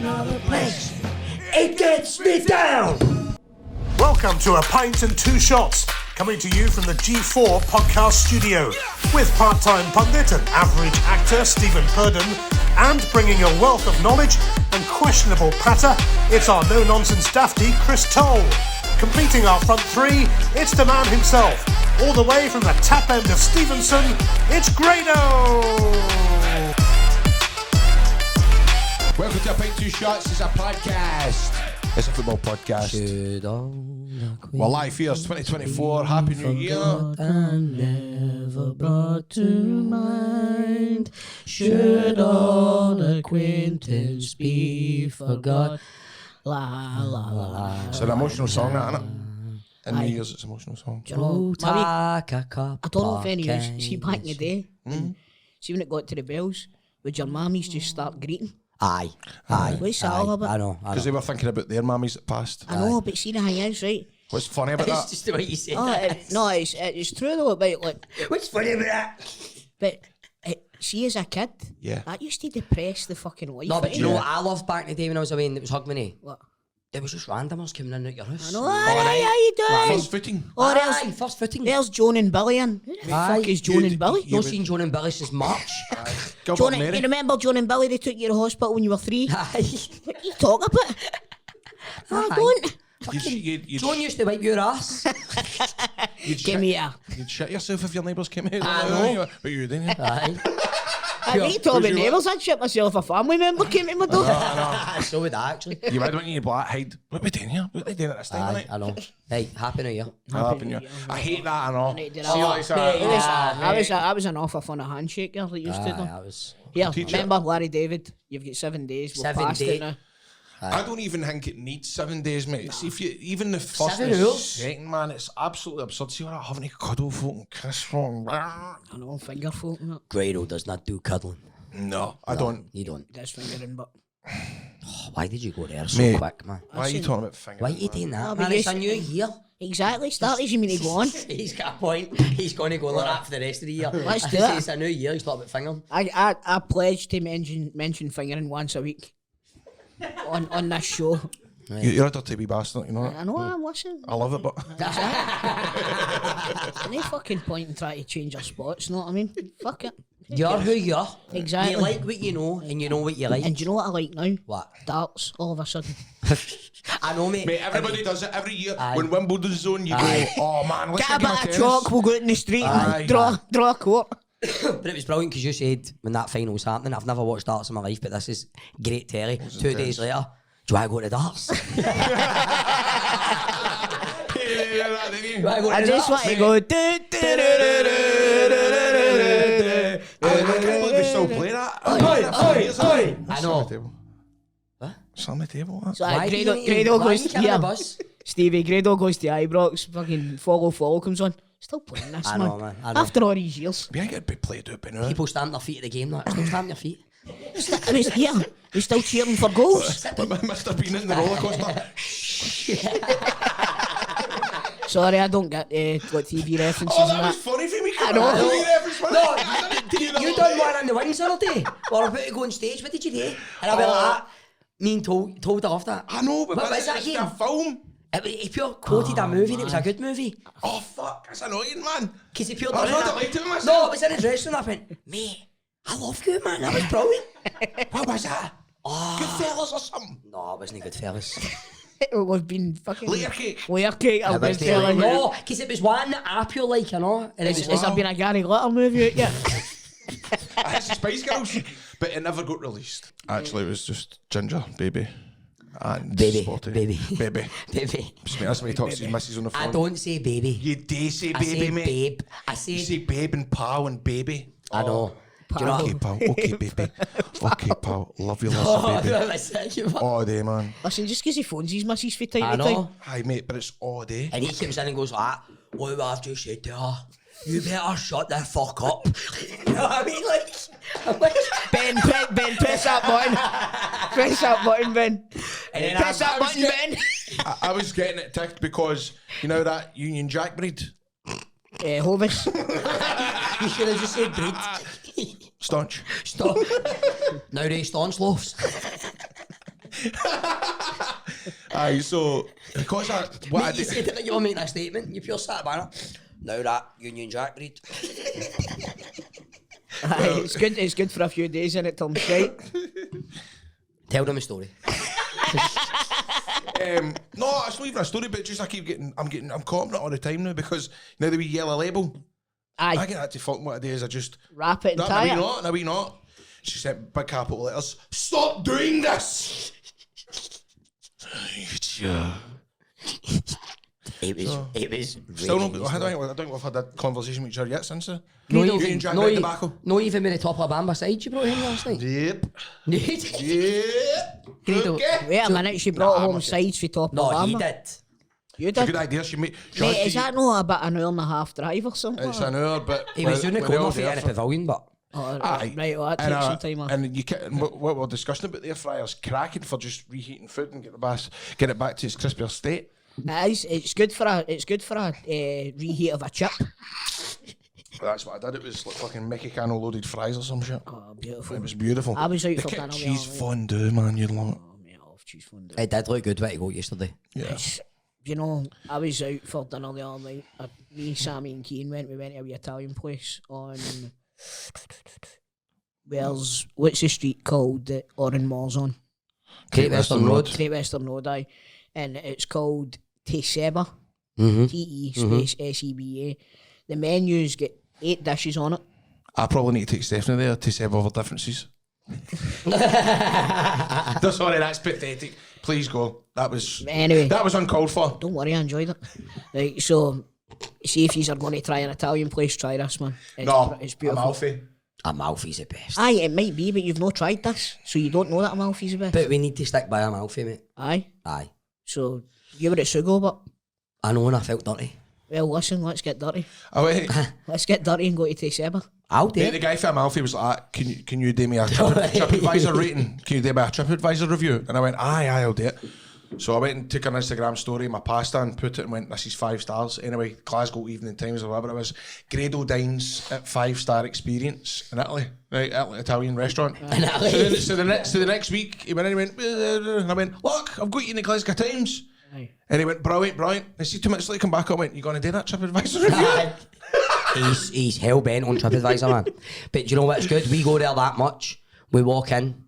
another place. It gets me down. Welcome to A Pint and Two Shots, coming to you from the G4 podcast studio, with part-time pundit and average actor Stephen Purden, and bringing a wealth of knowledge and questionable patter, it's our no-nonsense dafty Chris Toll. Completing our front three, it's the man himself, all the way from the tap end of Stevenson, it's Grado! Welcome to A Pint, Two Shots. It's a podcast. It's a football podcast. We're live here. It's 2024. Happy New Year. And never brought to mind. Should all acquaintance be forgot? La la la. It's an emotional song, that, isn't it? In New Year's, it's an emotional song. Do you know, Take a cup. I don't know if any of you see back in the day. Mm-hmm. See when it got to the bells, would your mammies just start greeting? Aye. What's that all about? I know. Because they were thinking about their mummies that passed. I know, but see the thing is, right? What's funny about It's that? just the way you say No, it's true though. But like, What's funny about that? but see, as a kid, Yeah. that used to depress the fucking life. No, but out do you of know me. what I loved back in the day when I was away and it was Hogmanay? What? There was just randomers coming in at your house. I know. Aye, how you doing? First footing. Oh, Aye, first footing. there's Joan and Billy in. Who the Aye. fuck is Joan and Billy? Not seen John and Billy since March. Gilbert Joan, and you Mary. remember Joan and Billy? They took you to hospital when you were 3. Aye. What are you talking about? I don't. John used to wipe your ass. Give me a. You'd shit yourself if your neighbours came in. I know. But you didn't. Aye. I need to be neighbours. I'd shit myself if a family member came to my door. So would I actually. You would, wouldn't you? Black hide. What are we doing here? What are they doing at this time of Aye, night? I know. Hey, happy New Year. Happy New Year. I hate that, I know. Need to do See, that. like that. I was an awful fun of handshake girl that used to do. I was. Here, Teacher. remember Larry David? You've got 7 days. We're 7 past days. it now. I don't even think it needs 7 days, mate. See, if you even the first 7 and rules? second, man, it's absolutely absurd. See, we're not having to cuddle folk and kiss folk. I know, finger folk and that. Grado does not do cuddling. No, I don't. You don't. That's fingering, but. Why did you go there so Mate. quick, man? Why are you talking about fingers? Why are you doing that, No, man? but It's you- a new year. Exactly, start as you mean to go on. He's got a point. He's going to go like that for the rest of the year. Let's I do say it. It's a new year. He's talking about fingering. I pledged to mention fingering once a week on this show. You're a dirty wee bastard, you know that? I know, I'm listening. I love it, but No fucking point in trying to change your spots, know what I mean? Fuck it. You're who you are. Exactly. You like what you know and you know what you like. And do you know what I like now? What? Darts, all of a sudden. I know, mate. mate, everybody does it every year. Aye. When Wimbledon's on, you Aye. go, oh man, let's Get a get bit of chalk, we'll go out in the street Aye. and draw a court. But it was brilliant because you said when that final was happening, I've never watched darts in my life, but this is great telly. 2 days later, do I go to darts? I just want to go. I can't believe we still play that. I know. What? It's on the table. That. So Why do you Grado, need- Grado why goes you to carrying a here. bus? Stevie, Grado goes to Ibrox. Fucking follow comes on. Still playing this, I know, man. I know. After all these years. We ain't getting to play it by now. People stand their feet at the game, like, still stand your feet. I was here. He's still cheering for goals. But Mr. Bean in the roller coaster. Sorry, I don't get like TV references Oh, and that was that. funny for me. I know. You done one on the wings the other day. We were about to go on stage. What did you do? And I went like that. Me and told her off that. I know, but What was that it's a again? film. He pure quoted a movie and it was a good movie. Oh, fuck. That's annoying, man. Because he pure I done thought it. I liked it myself. No, it was in the dressing room. I went, mate, I love you, man. That was brilliant. What was that? Goodfellas or something? No, it wasn't good, fellas. We've been fucking Layer cake. Layer cake. I've been telling you. No, because it was one that I pure like, you know. And it was Has there been a Gary Glitter movie out yet? I had the Spice Girls, but it never got released. Actually, it was just Ginger, Baby, and Baby, Spotty. baby. Baby. baby. That's when he talks to his missus on the phone. I don't say baby. You do say I baby, say mate. babe. I You say. say babe and pal and baby. I know. Do you know Okay, what? pal. Okay, baby. Okay, pal. Love you, lots baby. I All day, man. Listen, just because he phones his missus for time to know. time. Hi, mate, but it's all day. And he comes in and goes like, what I've just said to her, you better shut the fuck up. You know what I mean? Like, I'm like, Ben, press that button. Press that button, Ben. and then Press that button, Ben. I was getting it ticked because, you know that Union Jack breed? Hovis. you should have just said breed. Staunch. Stop. Now they staunch loaves. Aye, so because what I Mate, you did. said it like you were making a statement. You pure sat banner. Now that Union Jack breed. Aye, it's good for a few days in it till I'm shite. Tell them a story. No, it's not even a story, but just I'm caught up all the time now because now the wee yellow label. I Aye, get that to fuck what I do is I just wrap it and no, tie it. no, we not. She said big capital letters. Stop doing this. It was Still really not. I don't think we've had that conversation with each other yet since. No, You even, and Jack no, Red e- tobacco. no even with the top of a band beside you brought him last night. Yep. No, Yep. Wait a minute, she brought home sides for top of he the did. You It's a did? good idea. She Mate, is that not about an hour and a half drive or something? It's an hour, but He was doing the we're corner all for there in the for- pavilion, but Oh, Aye. right, well, that takes some time off. And you can, what we're discussing about the air fryer's cracking for just reheating food and get it back to its crispier state. It is. It's good for a reheat of a chip. That's what I did. It was like fucking Mexicano loaded fries or some shit. Oh, beautiful. It was beautiful. I was out the for kit dinner the cheese other night. fondue, man. You'd love it. Oh, mate, I love cheese fondue. it did look good way to go yesterday. Yeah. It's, you know, I was out for dinner the other night. Me, Sammy, and Keane we went to a wee Italian place on. What's the street called that Oran Moore's on? Great Western Road. Great Western Road, aye. And it's called Teseba. Mm-hmm. TE space SEBA. The menu's got 8 dishes on it. I probably need to take Stephanie there to save over differences. Sorry, that's pathetic. Please go. That was Anyway. That was uncalled for. Don't worry, I enjoyed it. Right, so see if you're going to try an Italian place, try this, man. It's beautiful. Amalfi. Amalfi's the best. Aye, it might be, but you've not tried this, so you don't know that Amalfi's the best. But we need to stick by Amalfi, mate. Aye, Aye. so you were at Sugo, but I know, and I felt dirty. well, listen, let's get dirty. Oh wait. Let's get dirty and go to Teseba. I'll do Mate, the it. guy from Amalfi was like, can you do me a TripAdvisor rating? Can you do me a TripAdvisor review? And I went, aye, I'll do it. So I went and took an Instagram story of my pasta and put it and went, this is 5 stars. Anyway, Glasgow Evening Times or whatever it was. Grado dines at 5-star experience in Italy. Right, Italian restaurant. So the next week he went and he went, and I went, look, I've got you in the Glasgow Times. Aye. And he went, brilliant. And see 2 minutes later come back, I went, you gonna do that TripAdvisor review? He's hell bent on TripAdvisor, man. But do you know what's good? We go there that much. We walk in.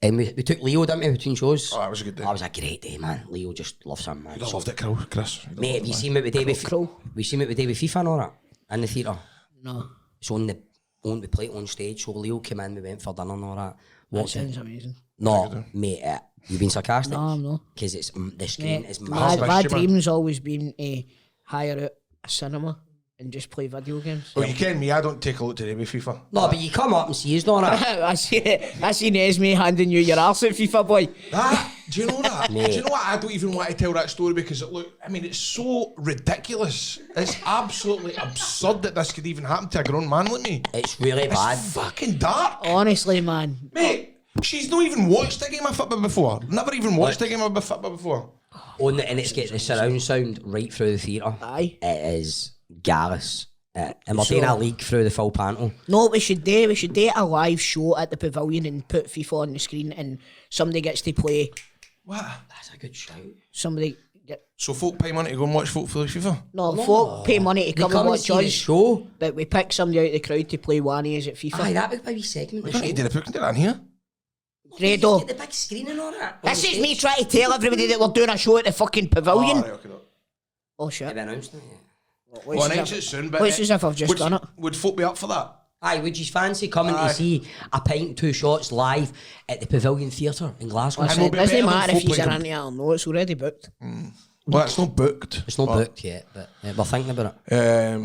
And we took Leo, didn't we, between shows? Oh, that was a good day. That was a great day, man. Leo just loves him, man. I loved it, Chris. Mate, have you seen what we did with FIFA and all that? In the theatre. No, It's we played it on stage, so Leo came in, we went for dinner and all that. that Walked in. sounds amazing. No, mate, you've been sarcastic? No, I'm not. Because it's the screen is My, massive. my you, man. dream's always been to hire out a cinema and just play video games. Well, you ken me, I don't take a look today with FIFA. No, but you come up and see us doing it. I seen Esme handing you your arse at FIFA, boy. That, do you know that? Mate. Do you know what? I don't even want to tell that story because it's so ridiculous. It's absolutely absurd that this could even happen to a grown man like me. It's really bad. It's fucking dark. Honestly, man. Mate, she's not even watched a game of football before. Never even watched a game of football before. And it's getting the surround sound right through the theatre. Aye. It is garish. And we're doing a league through the full panel. No, we should do a live show at the pavilion and put FIFA on the screen and somebody gets to play. What? That's a good shout. Somebody So folk pay money to go and watch folk play FIFA? no, folk pay money to come and watch see the us, show. but we pick somebody out of the crowd to play one of us at FIFA. Aye, that would be a wee segment. We The don't need show. to do that. We can do that in here. Grado. Get the big screen and all that. This is me trying to tell everybody that we're doing a show at the fucking pavilion. Oh, right, okay, Oh Have shit. we announced it yet? well, announce it soon, but Looks as if I've just done it. Would folk be up for that? Aye, would you fancy coming Aye. to see a pint and 2 shots live at the Pavilion Theatre in Glasgow? And we'll be Doesn't better than matter if folk you're playing- into it or no, it's already booked. Well, it's not booked. It's not booked yet, but we're thinking about it.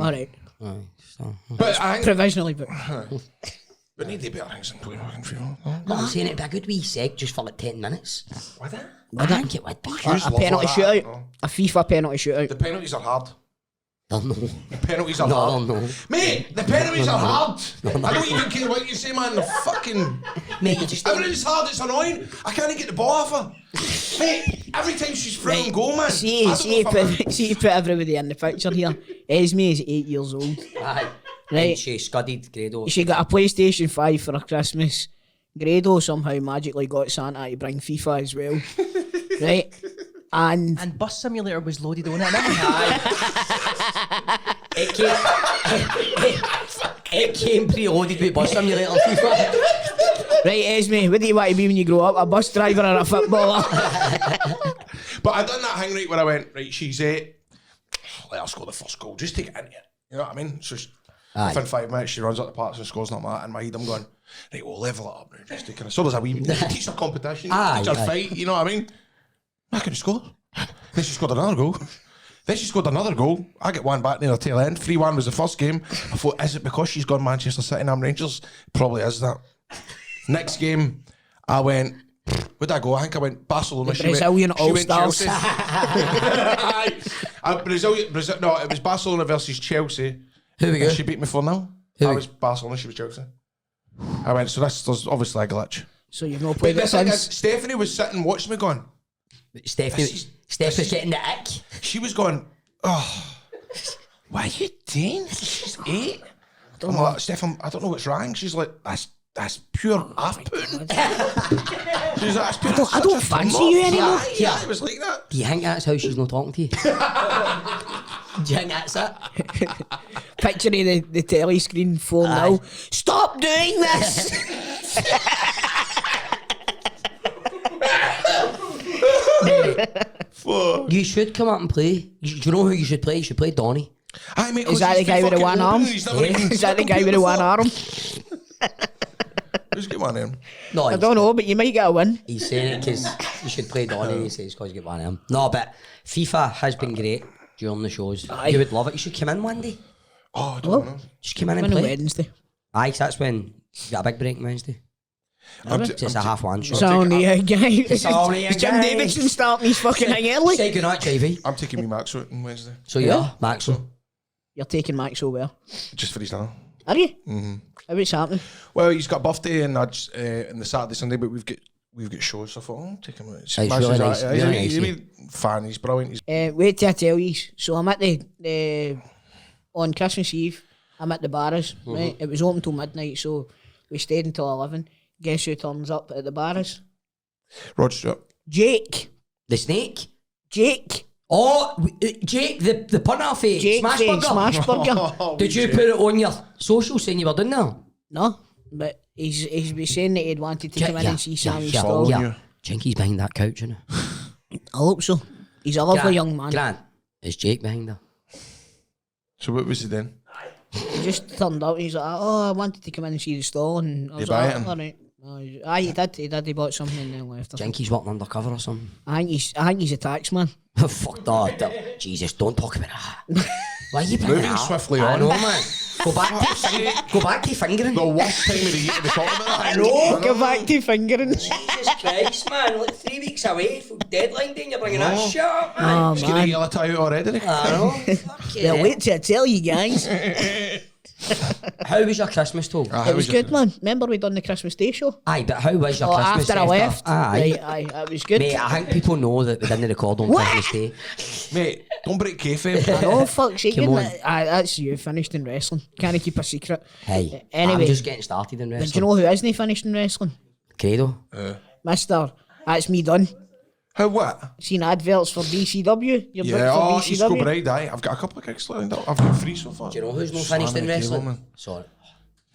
Alright. Aye, so. But I think Provisionally booked. we need to be better things than playing fucking FIFA. No, I'm saying it'd be a good wee seg just for like 10 minutes. What that? I think it would be. Who's A love penalty all that? shootout. No. A FIFA penalty shootout. The penalties are hard. No, no. The penalties are No, hard. no. Mate, the penalties are hard. I don't even care what you say, man. The fucking... Mate, you just Everything's hard, it's annoying. I can't get the ball off her. Mate, every time she's free and goal, man. I See, don't see, know if I'm- put everybody in the picture here. Esme is 8 years old. Aye. Right. And she scudded Grado. She got a PlayStation 5 for her Christmas. Grado somehow magically got Santa to bring FIFA as well. right? And Bus Simulator was loaded on it. It came preloaded with Bus Simulator. FIFA. Right, Esme, what do you want to be when you grow up? A bus driver or a footballer? But I done that thing right where I went, right, she's 8. Let her score the first goal. Just take it into it. You know what I mean? So within 5 minutes, she runs up the parks and scores like that. In my head, I'm going, right, we'll level it up now. Just take it. So there's a wee teach her competition, teach her fight. You know what I mean? I could have scored. Then she scored another goal. Then she scored another goal. I get one back near the tail end. 3-1 was the first game. I thought, is it because she's gone Manchester City and I'm Rangers? Probably is that. Next game, I went, where'd I go? I think I went Barcelona. The Brazilian All-Stars. No, it was Barcelona versus Chelsea. Who we go? She beat me 4-0. I was Barcelona, she was Chelsea. I went, so there's obviously a glitch. So you've not played it since? Stephanie was sitting watching me going. Steph was getting the ick. She was going, oh, why are you doing? She's 8. I'm like, Steph, I don't know what's wrong. She's like, that's pure off-putting. She's like, that's pure. I don't fancy you anymore. Yeah, it was like that. Do you think that's how she's not talking to you? Do you think that's it? Picture of the telly screen 4-0. Stop doing this! You should come up and play. Do you know who you should play? You should play Donny. Aye, mate, Is that the guy with the one arm? Is that the guy with the one arm? Who's got one arm? No, I don't know, but you might get a win. He's saying it because you should play Donny. He says because you get one of them. No, but FIFA has been great during the shows. Aye. You would love it. You should come in one day. Oh, I don't know. Just come in and On play. Wednesday. Aye, 'cause that's when you got a big break Wednesday. It's a half one show. It's only a guy. It's only a Is Jim guy. Davidson starting his fucking thing early? Say goodnight, JV. I'm taking me Max out on Wednesday. So you are, Maxwell. You're taking Max over. Just for his dinner. Are you? What's happening? Well, he's got a birthday and that's in the Saturday, Sunday, but we've got shows, so I thought, oh, take him out. He's really nice. He's a wee fan, he's brilliant. Wait till I tell you. So I'm at the on Christmas Eve, I'm at the Barras, right? It was open till midnight, so we stayed until 11. Guess who turns up at the Barras? Rod Stewart. Jake. The snake. Jake. Oh, Jake, the punter for Jake Smashburger. Smashburger. Did you put it on your social saying you were doing that? No, but he's been saying that he'd wanted to come in and see Sammy's yeah, stall. yeah. Jinky's behind that couch, isn't he? I hope so. He's a lovely young man. Grant, is Jake behind her? So what was he then? He just turned up and he's like, oh, I wanted to come in and see the stall. And I was buy like, it? all right. Aye, he did. He bought something and then left. Jinky's working undercover or something. I think he's a taxman. Fuck that. Jesus, don't talk about that. Why are you bringing Moving that up? swiftly I on. know, man. Go back to fingering. The worst time of the year to be talking about that. I know. Go back to fingering. Jesus Christ, man. Like 3 weeks away from deadline day and you're bringing that shit up, man. Oh, He's getting a yellow tie out already. I know. They'll wait till I tell you guys. How was your Christmas talk? It was good, man. Remember we done the Christmas Day show? Aye, but how was your Christmas after I left. Aye. Right, it was good. Mate, I think people know that we didn't record on Christmas Day. Mate, don't break kayfabe. I know, fuck's sake. Come on. That's you finished in wrestling. Can't keep a secret. Hey, Anyway, I'm just getting started in but wrestling. do you know who isn't finished in wrestling? Credo. Mister, that's me done. How what? Seen adverts for DCW? You're Yeah, booked for East Go DCW? Bride, aye. I've got a couple of gigs lined up. I've got 3 so far. Do you know who's not Slamming finished in the cable, wrestling? man. Sorry.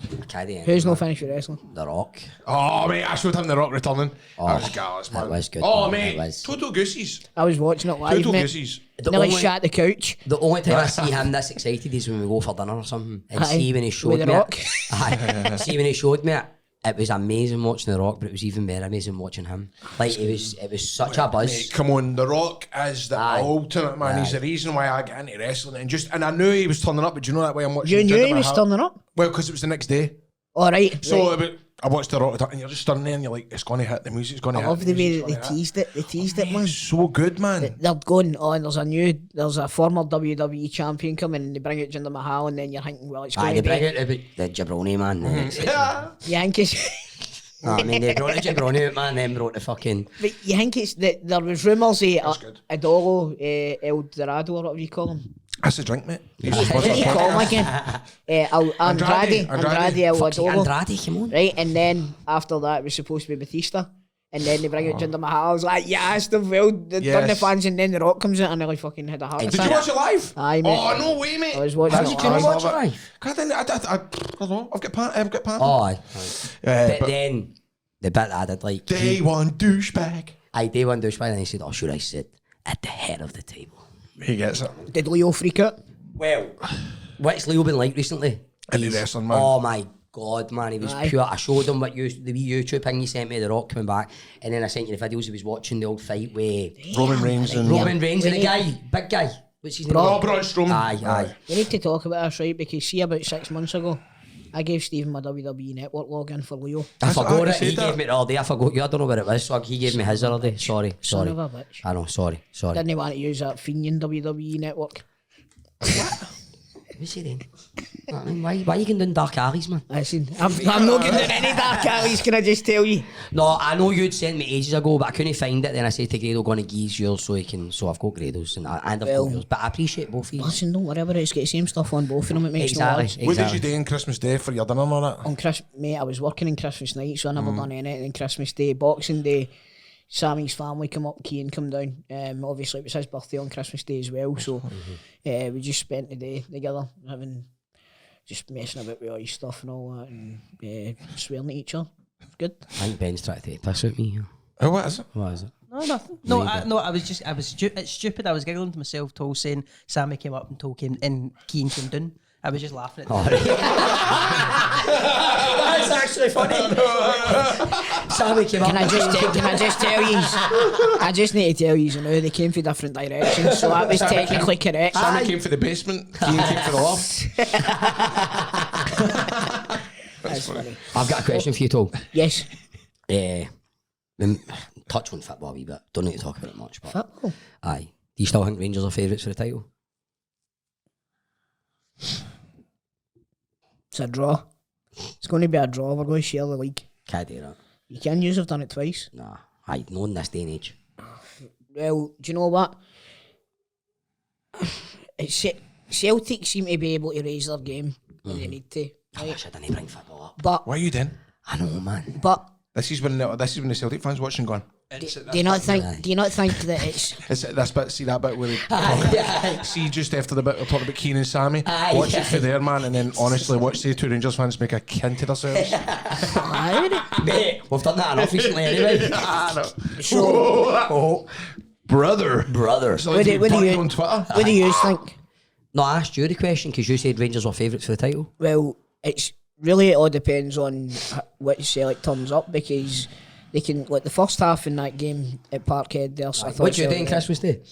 I can't do Who's not finished with wrestling? The Rock. Oh, mate, I showed him The Rock returning. That was gallus, man. that was good, Oh, man, mate, that was- Total Goosies. I was watching it live, Total mate. Goosies. Nearly shat the couch. The only time I see him this excited is when we go for dinner or something. And Aye, see when he with showed The me Rock. it. Aye. See when he showed me it. It was amazing watching The Rock, but it was even better amazing watching him. Like it was such a buzz. Mate, come on, The Rock is the Aye. ultimate man. He's Aye. the reason why I get into wrestling. And I knew he was turning up, but do you know that way I'm watching? You knew Jinder he was Mahal? turning up? Well, because it was the next day. All right. So right. I watched The Rock and you're just standing there and you're like, it's going to hit, the music's going to I hit. love the way that music's they gonna hit. teased it. They teased it, man. It's so good, man. They're going, there's a former WWE champion coming and they bring out Jinder Mahal and then you're thinking, well, it's Aye, going they to bring be... out the jabroni man. You think it's... I mean, they brought the jabroni out, man, then brought the fucking... But you think it's... There was rumours of good. Adolo, El Dorado, or whatever you call him. That's a drink, mate. What do you call him again? Andrade El Fucking Adolo. Andrade, come on. Right, and then after that it was supposed to be Batista. And then they bring out Jinder Mahal. I was like, yes, they've done the fans, and then The Rock comes out and nearly fucking had a heart attack. Did you watch it live? Aye, mate. Oh, no way, mate. I was watching it Did you not watch it live. live? God, I don't know. I've got Pant. Oh, aye. But But then, the bit that I did like... day one douchebag. Day one douchebag, and he said, should I sit at the head of the table? He gets it. Did Leo freak out? Well, what's Leo been like recently? Into wrestling, man. Oh my God, man, he was Aye. pure. I showed him the wee YouTube thing he sent me, The Rock coming back, and then I sent you the videos he was watching the old fight with Roman Reigns and Roman Reigns and the guy, big guy. What's his name? Braun Strowman. Aye. We need to talk about this, right? Because see, about 6 months ago, I gave Stephen my WWE Network login for Leo. I forgot it. said He that. gave me it all day. I forgot you. I don't know what it was. So he gave me his the other day. Sorry. Son of a bitch. I know. Sorry. Didn't want to use that Fenian WWE Network. What's he then? I mean, why you going down dark alleys, man? Listen, I'm not getting down any dark alleys, can I just tell you? No, I know you'd sent me ages ago, but I couldn't find it. Then I said to Grado, going to give yours so he can. So I've got Grado's and I've got yours. But I appreciate both of you. Listen, don't worry about it. It's got the same stuff on both of them. It makes no odds. What did you do on Christmas Day for your dinner and all that? On Mate, I was working on Christmas night, so I never done anything on Christmas Day. Boxing Day, Sammy's family come up, Keane come down. Obviously, it was his birthday on Christmas Day as well, so we just spent the day together, just messing about with all his stuff and all that, and swearing at each other. It's good. I think Ben's trying to take a piss at me. Oh, what is it? What is it? No, nothing. No, it's stupid. I was giggling to myself, told saying Sammy came up and told him, and Keane came down. I was just laughing at That's actually funny. Sammy came up. Can I just tell you? I just need to tell you now they came for different directions, so that was technically correct. Sammy came for the basement, Keane came for the loft. That's funny. I've got a question for you, Tom. Yes. Touch on football a wee bit. Don't need to talk about it much. But Football. aye. Do you still think Rangers are favourites for the title? It's a draw. It's going to be a draw. We're going to share the league. Can't do that. You can use. I've done it twice. Nah. Aye, no in this day and age. Well, do you know what? Celtic seem to be able to raise their game when they need to. I wish I didn't bring football up. But What are you doing? I know, man. but This is when the Celtic fans watching going. do you not think that it's It's this bit, see that bit where they Aye. see just after the bit we're talking about Keane and Sammy. Aye. Watch it for there, man, and then honestly watch the two Rangers fans make a kin to themselves. Mate, we've done that enough recently anyway. so? Brother. Brother. So like What do you- on Twitter. What do you think? No, I asked you the question because you said Rangers were favourites for the title. Well, it's really it all depends on which Celtic turns up because they can like the first half in that game at Parkhead there. So I thought What do you Celtic- think Christmas Day?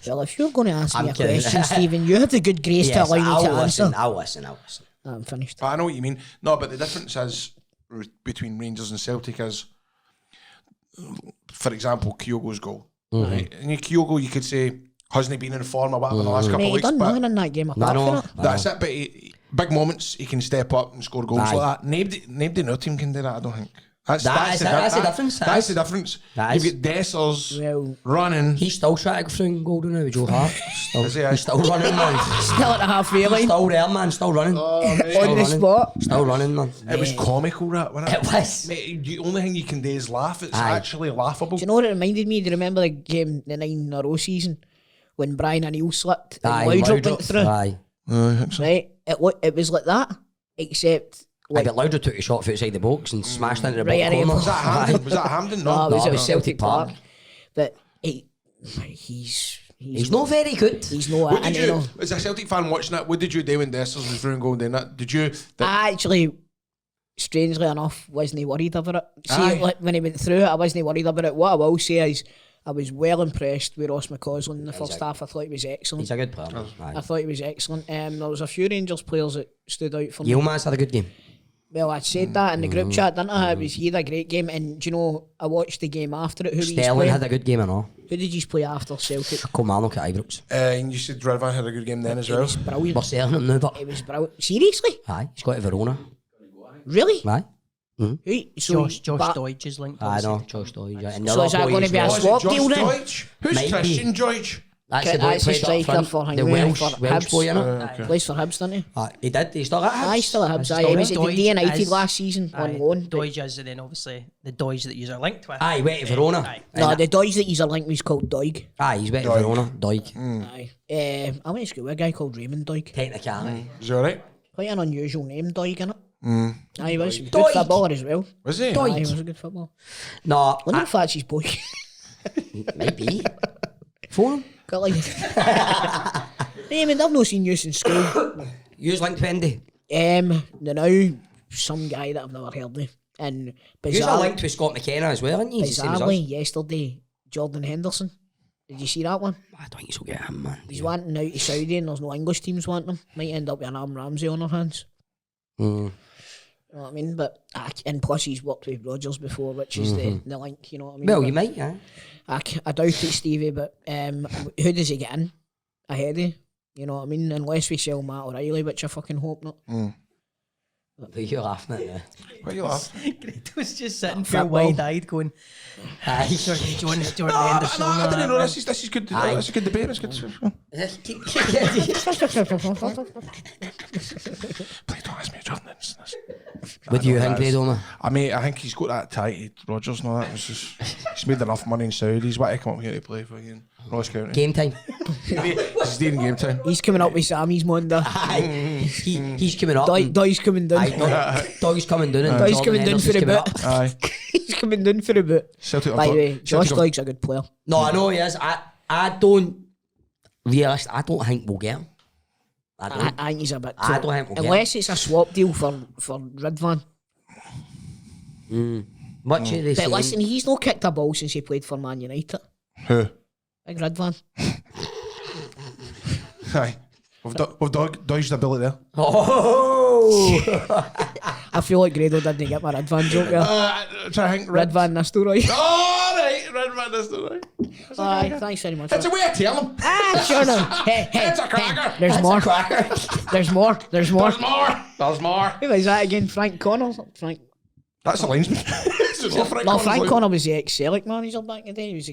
Well, if you're going to ask I'm me a kidding. question, Stephen, you have the good grace to Yes, allow me to I'll answer. listen. I'll listen. I'm finished. I know what you mean. No, but the difference is between Rangers and Celtic is, for example, Kyogo's goal. Right? And Kyogo, you could say, hasn't he been in form or whatever in the last couple Mate, of he weeks? done But nothing in that game apart from it. that's it. But big moments, he can step up and score goals Aye. like that. Nobody in our team can do that, I don't think. That's That's the difference. That's the difference. That You've is. got Dessers Well, running. He's still trying to go through and goal down now with Joe Hart. Is he, aye? He's still running, man. still at the halfway line Still there, man. Still running. on the running. spot. Still running, man. It was comical, that, wasn't it? It was. Mate, the only thing you can do is laugh. It's Aye. actually laughable. Do you know what it reminded me? Do you remember the game, the 9 in a row season, when Brian O'Neill slipped and Loudrup went through? Aye. I think so. Right? It was like that, except Like, like but Loudrup took a shot outside the box and smashed into the Right, bottom and corner. Was that Hampden? Was that Hampden? no, No. it was Celtic Park. But he's not very good. He's not. What And did you you, know, as a Celtic fan watching that, what did you do when Dessers was through and going down that? Did you... I actually, strangely enough, wasn't worried about it. See, Aye. like when he went through it, I wasn't worried about it. What I will say is, I was well impressed with Ross McCausland in the first half. I thought he was excellent. He's a good player. I Aye. thought he was excellent. There was a few Rangers players that stood out for me. Yilmaz had a good game. Well, I said that in the group chat, didn't I? It was he had a great game, and do you know, I watched the game after it. Who Sterling had a good game and all. Who did you play after Celtic? Kilmarnock at Ibrox. and you said Radvan had a good game then as It well. was brilliant. We're selling him now, but It was brilliant. Seriously? aye, he's got to Verona. Really? Aye. Who? So Josh but- Deutsch is linked. I obviously. know, Josh Doyle. Yeah. And the So other is that boy gonna as be a well. Oh, is it swap Josh deal then? Deutsch? Who's Might be. Christian Deutsch? That's the boy That's the played up striker front. for The Hungary, Welsh for Welsh Hibs. boy, innit? Plays for Hibs, doesn't he? He did. He still at Hibs. Aye, still at Hibs. Is Aye, he he was still at at the Doige United as- last season on loan. Doige is, and then obviously the Doige that you're linked with. Aye, he went to Verona. Aye. No, the Doige that he's a link was called Doig. Aye, he's went to Verona. Doig. Aye. I went to school with a guy called Raymond Doig. Technicality. Is he alright? Quite an unusual name, Doig, innit? Aye, he was a good Doig. footballer as well. Was he? Aye, he was a good footballer. No, Wonder if that's his boy. might be. Phone him. Got like... Hey, man, I've not seen you since school. Use linked to Andy. Now, some guy that I've never heard of. And Use a bizarre, link to Scott McKenna as well, aren't you? He's the same as bizarrely, us. yesterday, Jordan Henderson. Did you see that one? I don't think he'll get him, man. He's wanting out to Saudi and there's no English teams wanting him. Might end up with an Aaron Ramsey on their hands. Mm. You know what I mean? But and plus he's worked with Rodgers before, which is the link. You know what I mean? Well, But you might, yeah. I doubt it, Stevie. But who does he get in ahead of? You know what I mean? Unless we sell Matt O'Reilly, which I fucking hope not. But you're laughing at that. Why are you laughing? Grado's just sitting Football. there wide-eyed going, Aye. Jordan No, Henderson. I didn't know this is good. Aye. This is good debate. It's good. Please don't ask me, Jordan. What do you think, Grado, man? I think he's got that tight. Rodgers and all that. It's just, he's made enough money in Saudi. He's want to come up here to play for again. Ross County. Game time. He's doing game time. He's coming up with Sammy's Monday. Aye. He's coming up. Doy's coming down. Dog's coming down. And Doy's Jordan coming down for Henderson's the coming boot. up. Aye. He's coming down for the boot. Celtic By the way, Celtic Josh are- Doig's a good player. No, I know he is. I don't I don't think we'll get him. I think he's a bit too... I don't think we'll get Unless it's a swap deal for Ridvan. Much of the But same. listen, he's not kicked a ball since he played for Man United. Who? Big Ridvan. Aye. We've dodged the ability there. Oh! I feel like Grado didn't get my Ridvan joke there. I think Ridvan Nistelrooy. Oh, right. Red Man, that's the right. Aye, thanks very much. It's a way to tell him. Ah, sure no. Hey, It's a cracker. There's more. There's more. There's more. There's more. There's more. Who was that again? Frank Connor? Frank. That's a linesman. So Frank No, Connor's Frank like- Connor was the ex-Celtic manager back in the day. He was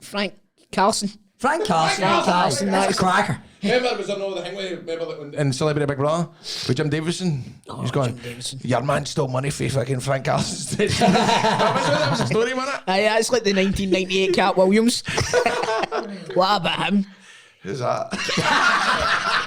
Frank Carlson. Frank Carson. Frank Carson, That's a cracker. Remember, was there no the thing with, remember that when in Celebrity Big Brother with Jim Davison? He's going, Jim Davison. your man stole money for fucking Frank Carson. that was a story, wasn't it? Aye, that's like the 1998 Cat Williams. What about him? Who's that?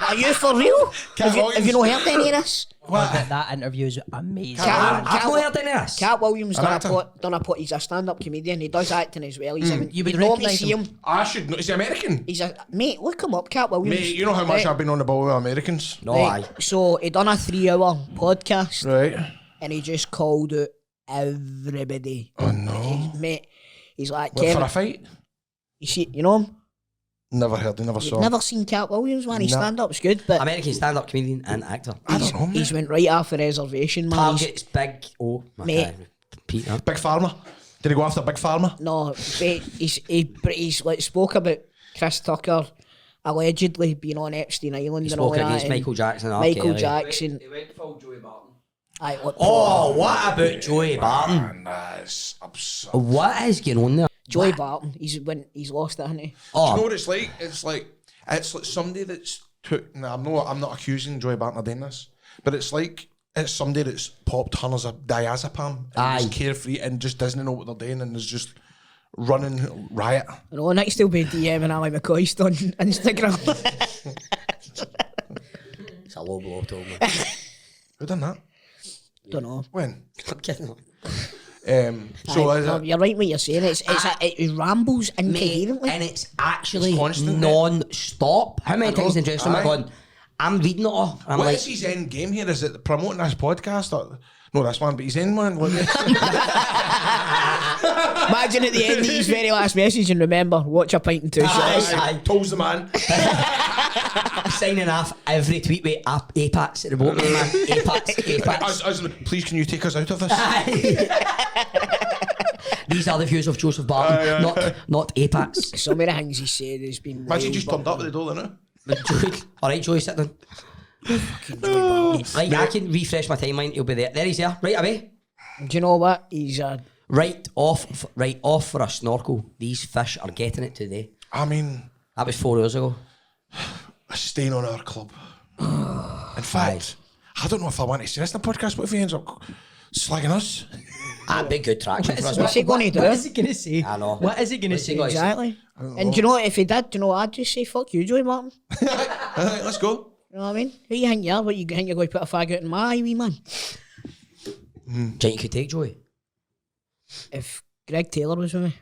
Are you for real? Cat Have you not heard any of this? That interview is amazing. Cat- I've not heard any of this. Cat Williams An actor. done a pot. He's a stand-up comedian. He does acting as well. He's You would normally recognise see him. him. I should know. Is he American? He's a mate. Look him up, Cat Williams. Mate, you know how much Right. I've been on the ball with Americans? No, Right, aye. so he done a 3-hour podcast Right. and he just called out everybody. Oh, no. Mate, he's like, What, for Kevin, a fight? you know him? Never heard, never saw. You've never seen Cat Williams, man. His No. stand-up's good, but American stand-up comedian and actor. I don't know, he's mate. went right off a reservation, man. He's- Target's big. Oh, my Mate. God. Repeat that. Big Pharma. Did he go after Big Pharma? No, but he's like spoke about Chris Tucker allegedly being on Epstein Island He and all spoke that. against and Michael Jackson. and R. Michael Kelly. Jackson. He went full Joey Barton. Aye, look, Oh, what about Joey Barton? Man, that's absurd. What is going on there? Joey Barton. He's lost it, hasn't he? Do you know Oh, what it's like? It's like somebody that's took. Nah, I'm not accusing Joey Barton of doing this, but it's like it's somebody that's popped hundreds of diazepam and Aye. is carefree and just doesn't know what they're doing and is just running riot. I know, next he'll be DMing Ali McCoist on Instagram. it's a low blow, told me. Who done that? Don't know. When? I'm kidding. So Aye, is no, it? you're right what you're saying. It rambles incoherently. And it's actually It's constant, mate. non-stop. How many I know. times in the dressing room Aye. I've gone, I'm reading it all. And I'm What like, is his end game here? Is it promoting this podcast? Or, no, this one, but his end one. Look, Imagine at the end of his very last message, and remember, watch a pint and 2 shots. Aye. Tolls the man. signing off every tweet with Apex at the bottom, man. Apex. Please, can you take us out of this? These are the views of Joseph Barton, not Apex. Some of the things he said has been. Imagine real, just but- turned up at the door, didn't All right, Joey, sit down. Right, I can refresh my timeline. He'll be there. There he's there. Right away. Do you know what? He's Right off for a snorkel. These fish are getting it today. I mean, That was 4 years ago. A stain on our club. In fact, I don't know if I want to say this in the podcast, but if he ends up slagging us... That'd be good traction for us. What's he going to do? What is he going to say? I know. What is he going to What's he say? gonna say? Exactly. And do you know what? If he did, do you know what I'd just say? Fuck you, Joey Martin. Alright, let's go. You know what I mean? Who you think you are? What, you think you're going to put a fag out in my eye, wee man? Do you think you could take Joey? If Greg Taylor was with me.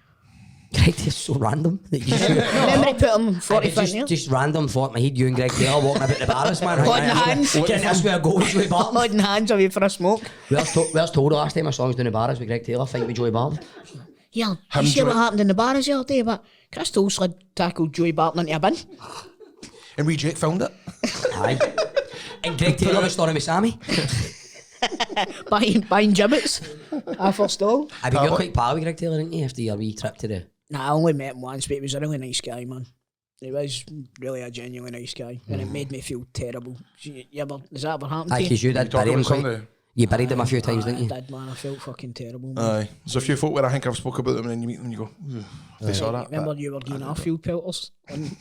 Greg, it's so random. That you Remember he put him 45 years? just random thought in my head, you and Greg Taylor walking about the bars, man. Right, Holding right, hands. Getting this where I go with Joey Barton. Holding hands away for a smoke. Where's told the last time I saw us doing the bars with Greg Taylor, fight with Joey Barton. Yeah, you see what happened in the bars the other day, but Chris Tolslid tackled Joey Barton into a bin. And we Jake filmed it. Aye. And Greg Taylor was starting with Sammy. buying gibbets after stall. I mean, you're quite pal with Greg Taylor, didn't you, after your wee trip to the... Nah, I only met him once, but he was a really nice guy, man. He was really a genuinely nice guy, and it made me feel terrible. Has that ever happened Aye, to you? because you did bury talking him about quite... somebody? You buried him a few times, didn't you? I did, man. I felt fucking terrible, man. Aye. There's a few folk where I think I've spoke about them and then you meet them and you go, "Ugh," if they saw that. Remember you were getting Arfield pelters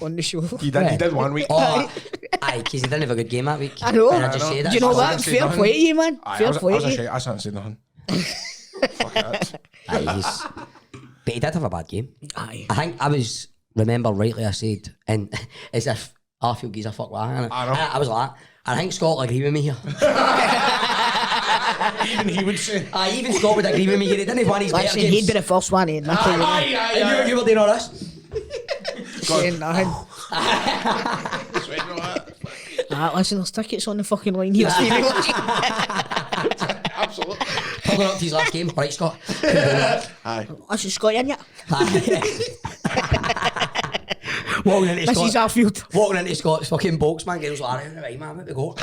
on the show? He did 1 week. Oh, aye, because he didn't have a good game that week. I know. And I just say that. Do you know I what? didn't say Fair nothing. play to you, man. Aye, Fair I play was to a you. shite. I can't say nothing. Fuck that. Aye, but he did have a bad game. Aye. I think I was, remember rightly I said, and as if Arfield gives a fuck what I know. I was like, I think Scott will agree with me here. Even he would say. Even Scott would agree with me here. He didn't want his better Listen, he'd games. be the first one to admit it. And you were doing all this. Saying nothing. Listen, there's tickets on the fucking line here. Absolutely. Pulling up to his last game. Right, Scott. Aye. Listen, Scott, in yet? Walking into This is Scott. Arfield. Walking into Scott's fucking box, man. Girls like, right, man, let me go.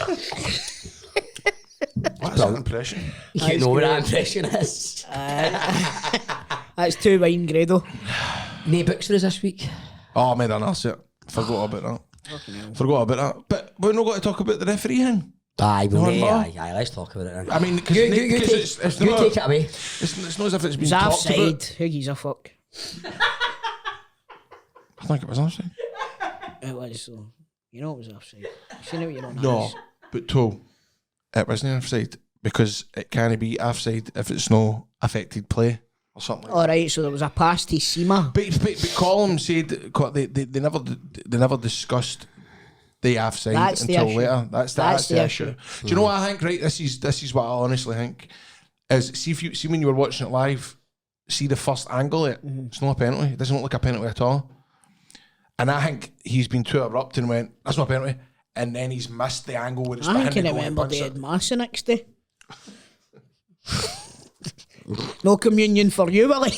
What's that impression? You know what that impression is. That's 2 wine Grado. No books for us this week. Oh, I made an ass it. Forgot about that. But we're not going to talk about the referee thing. Aye, No, aye, let's talk about it then. I mean, because You take it away. It's not as if it's been It's talked offside. about. Who gives a fuck? I think it was offside. It was, so. You know it was offside. You seen it, you don't know. No, but it wasn't offside because it can't be offside if it's no affected play or something like that. Alright, so there was a pass to Sima. But Colin said they never discussed the offside That's the until issue. later. That's the issue. Do you know what I think? Right, this is what I honestly think. Is see when you were watching it live, see the first angle of it. It's not a penalty. It doesn't look like a penalty at all. And I think he's been too abrupt and went, "That's not a penalty." And then he's missed the angle where it's I behind can the goal. remember and they punts had it. Massa next day. No communion for you, Willie.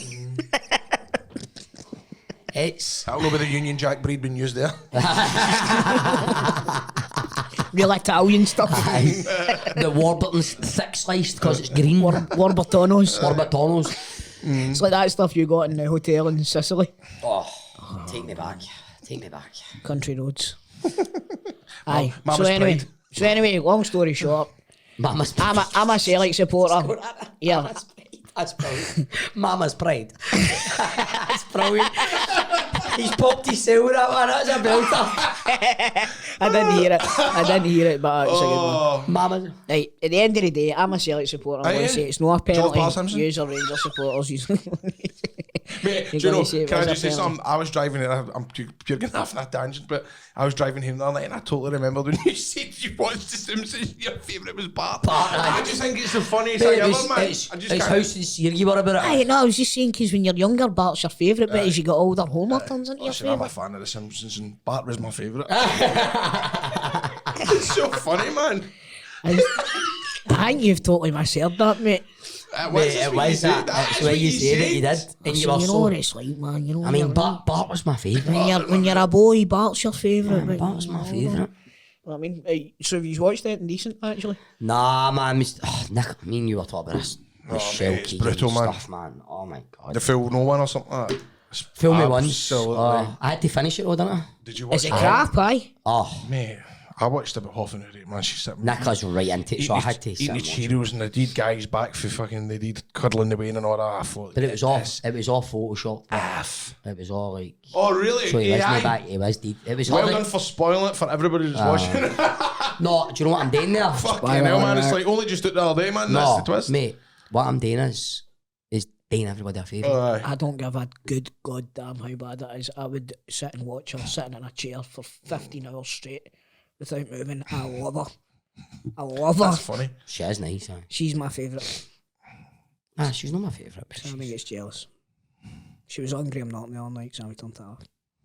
It's I don't know whether the Union Jack breed been used there. Real Italian stuff. the Warburton's thick sliced because it's green. Warburtonos. Warburtonos. It's like that stuff you got in the hotel in Sicily. Oh, take me back. Take me back. Country roads. Aye. Mama's pride. So anyway, long story short, Mama's I'm a Celtic supporter. Yeah. That's brilliant. Mama's pride. That's brilliant. He's popped his seal with that one. That's a belter. I didn't hear it, but it's a good one. Mama's. Right, at the end of the day, I'm a Celtic supporter. I'm Aye, going to say it's not a George Bart penalty. Simpson? Yous are Rangers supporters. Mate, do You're you know, gonna say it can I was a just say penalty. something? I was driving, and I'm pure getting off on a tangent, but I was driving home the other night, and I totally remembered when you said you watched The Simpsons, your favourite was Bart. Aye. I just think it's the funniest thing ever, man. I just It's can't- how sincere you were about it. Aye, no, I was just saying because when you're younger, Bart's your favourite, but as you get older, Homer turns into your Listen, I'm a favourite. fan of The Simpsons, and Bart was my favourite. It's so funny, man. I think you've totally misheard that, mate. It It was that. That's the way you said it. You did. And you So were you know so. what it's like, man. You know I mean, when Bart was my favourite. when you're a boy, Bart's your favourite. but- Bart was my favourite. I mean, so have you watched anything decent, actually? Nah, man. Nick, me and you were talking about this. The shell it's key brutal, and man. stuff, man. Oh my god. The full no one or something like that. It's Film me once. absolutely- I had to finish it though, didn't I? Did you watch Is it it? crap, aye? Oh, Mate, I watched about half an hour, man. She's sitting. Nicola's right into it, so I had to sit eating the and watch it. Cheerios and they did guys back for fucking, they did cuddling the vein and all that. I thought, But it was all Photoshop. F. It was all like. Oh, really? So he was AI? me back. He was deep. It was Well like, done for spoiling it for everybody who's watching. no, do you know what I'm doing there? Fucking hell, man. It's like only just out the other day, man. That's the twist. Mate, what I'm doing is doing everybody a favour. Aye. I don't give a good goddamn how bad it is. I would sit and watch her sitting in a chair for 15 hours straight without moving. I love her. I love her. That's funny. She is nice, She's my favourite. she's not my favourite. But Sammy gets jealous. She was on Graham Norton the other night. Sammy turned to her.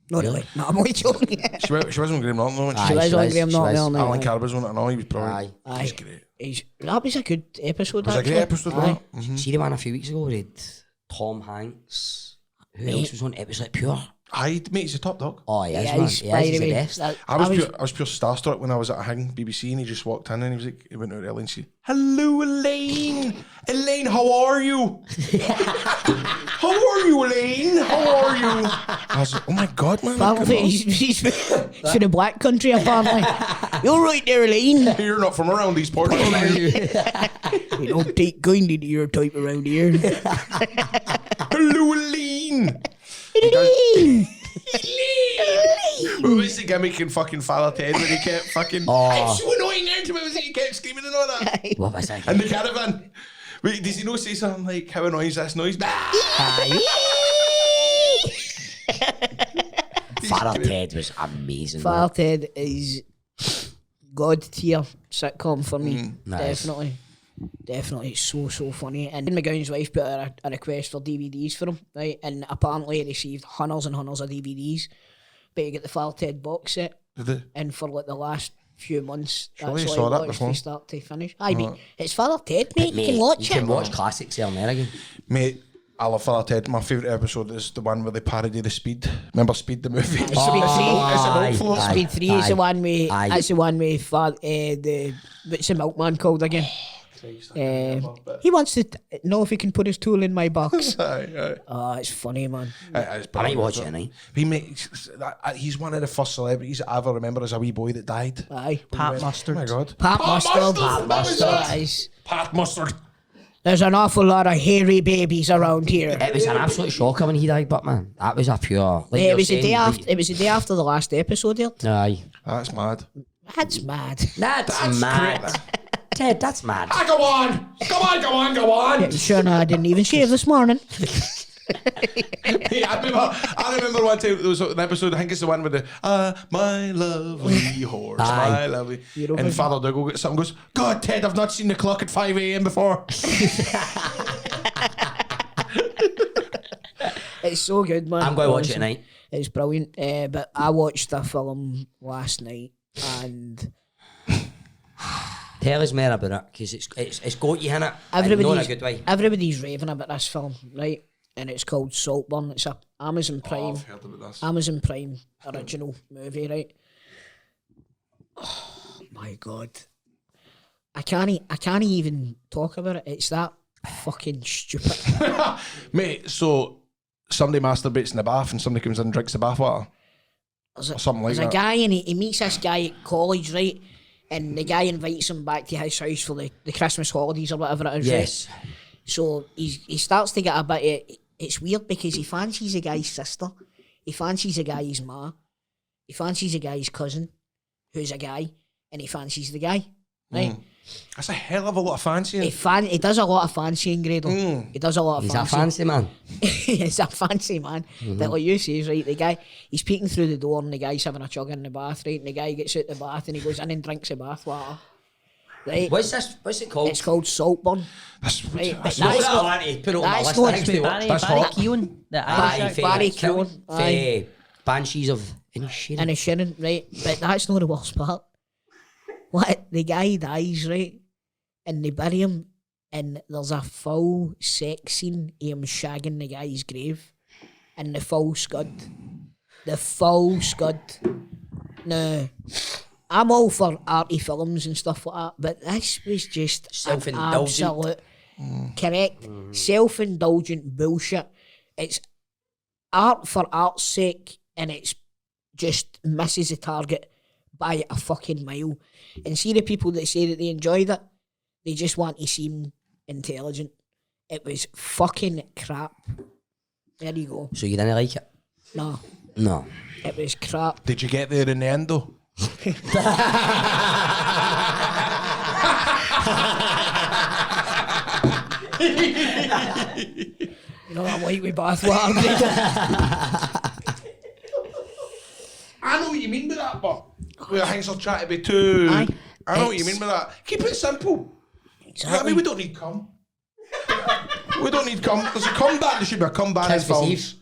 Not really. No, I'm only joking. She was on Graham Norton, though. Aye, She was on Graham Norton the other Alan night. Carr was on it and all. He was brilliant. Aye. He's great. That was a good episode. It was a great actually. episode, Aye. wasn't it? See the one a few weeks ago with Tom Hanks. Who else was on? It was like pure. Aye, mate, he's a top dog. Oh, he is, Yeah, man. he's, He by is, the he's the way, best. I was pure starstruck when I was at a Hing BBC and he just walked in and he was like, he went out early and said, "Hello, Elaine. Elaine, how are you? How are you, Elaine? How are you?" I was like, "Oh my God, man. Apparently, he's for the black country, apparently. You're right there, Elaine. You're not from around these parts, are you?" You don't take kindly to your type around here. "Hello, Elaine." Elaine! What was the gimmick in fucking Father Ted when he kept fucking... It's so annoying now to me, was it? He kept screaming and all that. What was that? In the caravan. Wait, does he not say something like, "How annoying is this noise?" Father Ted was amazing. Father Ted is god tier sitcom for me. Nice. Definitely, it's so funny. And McGowan's wife put a request for DVDs for him, right? And apparently he received hundreds and hundreds of DVDs. But you get the Father Ted box set, Did it? and for like the last few months, Surely that's you all saw I that watched before. from start to finish. I mean, it's Father Ted, mate. You can watch You it. can watch classics there and there again. Mate, I love Father Ted. My favourite episode is the one where they parody the Speed. Remember Speed, the movie? Speed 3. Speed 3 is the one with. Aye. That's the one with the what's the milkman called again? He wants to know if he can put his tool in my box. Aye. Oh, it's funny, man. I might watch it tonight. He's one of the first celebrities I ever remember as a wee boy that died. Aye. Pat Mustard. Oh my God. Pat Mustard. That was it. Guys. Pat Mustard. There's an awful lot of hairy babies around here. It was an absolute shocker when he died, but man, that was a pure. Like It you're was the saying, day like- after. It was the day after the last episode. There. Aye. That's mad. That's mad. That's mad. Ted, that's mad. Ah, go on. Go on. Sure, no, I didn't even shave this morning. Yeah, I remember one time there was an episode, I think it's the one with the my lovely horse, Aye. my lovely. And Father Dougal gets something and goes, "God, Ted, I've not seen the clock at 5 a.m. before." It's so good, man. I'm going to watch it tonight. It's brilliant. But I watched the film last night, and Tell us more about it, because it's got you in it. Not in a good way. everybody's raving about this film, right? And it's called Saltburn. It's a Amazon Prime. I've heard about this. Amazon Prime original movie, right? Oh my God. I can't even talk about it. It's that fucking stupid. Mate, so somebody masturbates in the bath and somebody comes in and drinks the bath water. Or something like There's that. a guy and he meets this guy at college, right? And the guy invites him back to his house for the Christmas holidays or whatever it is, Yes. right? So he starts to get a bit... It's weird because he fancies a guy's sister. He fancies a guy's ma. He fancies a guy's cousin, who's a guy, and he fancies the guy, right? That's a hell of a lot of fancying. He does a lot of fancying, Gradle. He does a lot of He's a fancying. fancy man. He's a fancy man. But like you say, right, the guy, he's peeking through the door and the guy's having a chug in the bath, right? And the guy gets out the bath and he goes in and drinks the bath water. Right? What's it called? It's called Saltburn. That's, Right, but that's No, that's I not- want to put it on my that's list not- next It's to with what. Barry That's hot. Keoghan, the Aye, Irish fae- Barry actor. Keoghan, aye. fae Banshees of Inisherin. And a Shannon, right? But that's not the worst part. What? The guy dies, right? And they bury him, and there's a full sex scene of him shagging the guy's grave. And the full scud. The full scud. Now, I'm all for arty films and stuff like that, but this was just Self-indulgent. absolute correct, self-indulgent bullshit. It's art for art's sake, and it's just misses the target by a fucking mile. And see the people that say that they enjoyed it, they just want to seem intelligent. It was fucking crap. There you go. So you didn't like it? No, No. it was crap. Did you get there in the end though? You know, I'm like with bathwater. I know what you mean by that, but things are trying to be too. Aye. I know what you mean by that. Keep it simple. I mean, we don't need cum. We don't need cum. There's a cum ban. There should be a cum ban in Christmas films. Eve.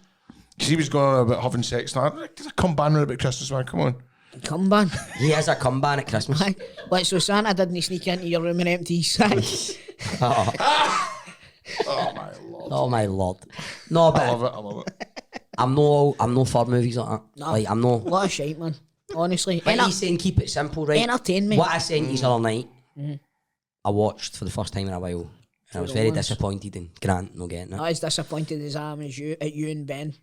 Because he was going on about having sex. Now, there's a cum ban about Christmas, man. Come on. Come on. He has a cum ban at Christmas. Aye. Like, so Santa didn't sneak into your room and empty his sack. Oh my lord. Oh my lord. No, I love but it. I love it. I'm no for movies like that. No. Like, I'm no. A lot of shite, man. Honestly. But he's saying keep it simple, right? Entertain me. What I sent you the other night, I watched for the first time in a while. And I was very Romance. disappointed in Grant not getting Not it. as disappointed as I am as you, at you and Ben.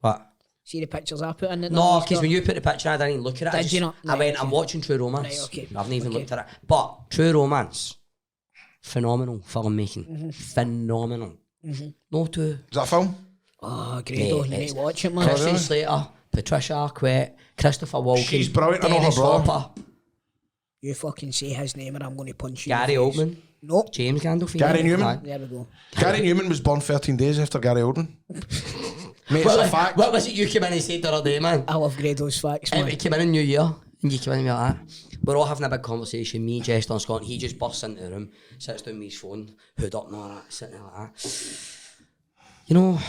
But See the pictures I put in it? no, because when you put the picture, I didn't even look at it. Did you not? I Right, went, okay. I'm watching True Romance. Right, okay. I haven't even Okay. looked at it. But True Romance, phenomenal filmmaking. Phenomenal. No two. Is that a film? Oh, Grado, Yeah, you need it's- to watch it, man. Christian really? Slater, Patricia Arquette, Christopher Walken. She's brilliant. I know her Dennis brother. Hopper, You fucking say his name and I'm going to punch you. Gary in the face. Oldman, Nope. James Gandolfini. Gary Newman? Aye. There we go. Gary Newman was born 13 days after Gary Oldman. Mate, it's a fact. What was it you came in and said the other day, man? I love Grado's facts, man. We came in New Year and you came in and like that. We're all having a big conversation. Me, Jester and Scott. He just bursts into the room, sits down with his phone, hood up and all that, sitting there like that. You know,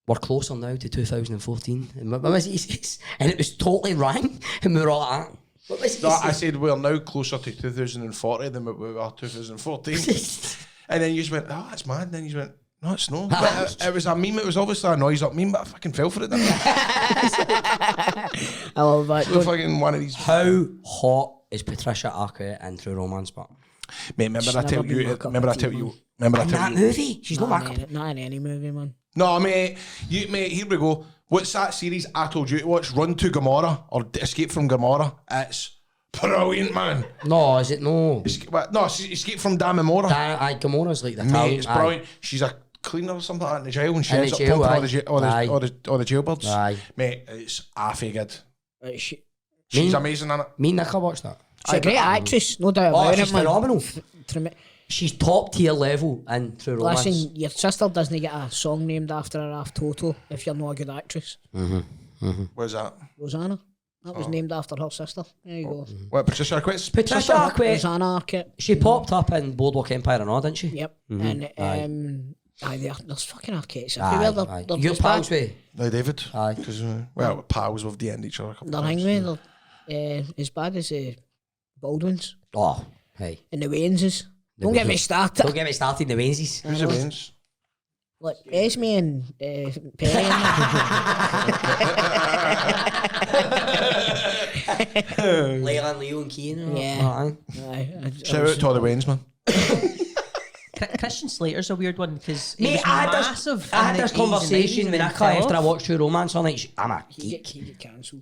we're closer now to 2014. And what was it he says? And it was totally rang. And we were all like that. What was it No, he I says? said we're now closer to 2040 than we were 2014. And then you just went, oh, that's mad. And then you just went, no, it's no. But it was a meme. It was obviously a noise up meme, but I fucking fell for it. Didn't I? I love that. So Don't- fucking one of these. How hot is Patricia Arquette in True Romance? But Mate, remember I never tell been you. my cup of Remember I tea, tell man. you. Remember I in tell that you. movie, she's not not, back in any, not in any movie, man. No, mate. Mate, here we go. What's that series I told you to watch? Run to Gomorrah or Escape from Gomorrah. It's brilliant, man. No, is it no? Escape from Damimora. Gamora's like the Mate, Italian. it's brilliant. She's a cleaner or something like that in the jail and she In ends the up jail, pumping aye. all the jailbirds. Aye. Mate, it's halfy good. She, She's Me? amazing in it. Me and Nick have watched that. she's a great actress, no doubt Oh, about she's it, man. phenomenal. Trem- She's top tier level in True Romance. Listen, your sister doesn't get a song named after her half total if you're not a good actress. Where's that? Rosanna. That was named after her sister. There you go. What, Patricia Arquette's? Patricia Arquette, Rosanna Arquette. she popped up in Boardwalk Empire and all, didn't she? Yep. Aye. And there's fucking Arquettes everywhere. Aye, aye. They're You're just bad. pals with? No, David. Aye. Because, well, pals with the end each other a couple They're of times. hanging as bad as Baldwin's Oh, hey. and the Wayneses. Don't get me started. Don't get me started in the Wednesdays. Who's the Waynes? Like Esme and Perry and Leila and Leo and Keane. and all Yeah. that, aye. Aye, Shout out to all the Waynes, man. Christian Slater's a weird one because Mate, I had massive. I had in this the 80s and conversation 90s with and Nicola fell after I off. watched True Romance all night. I'm a he geek. get cancelled.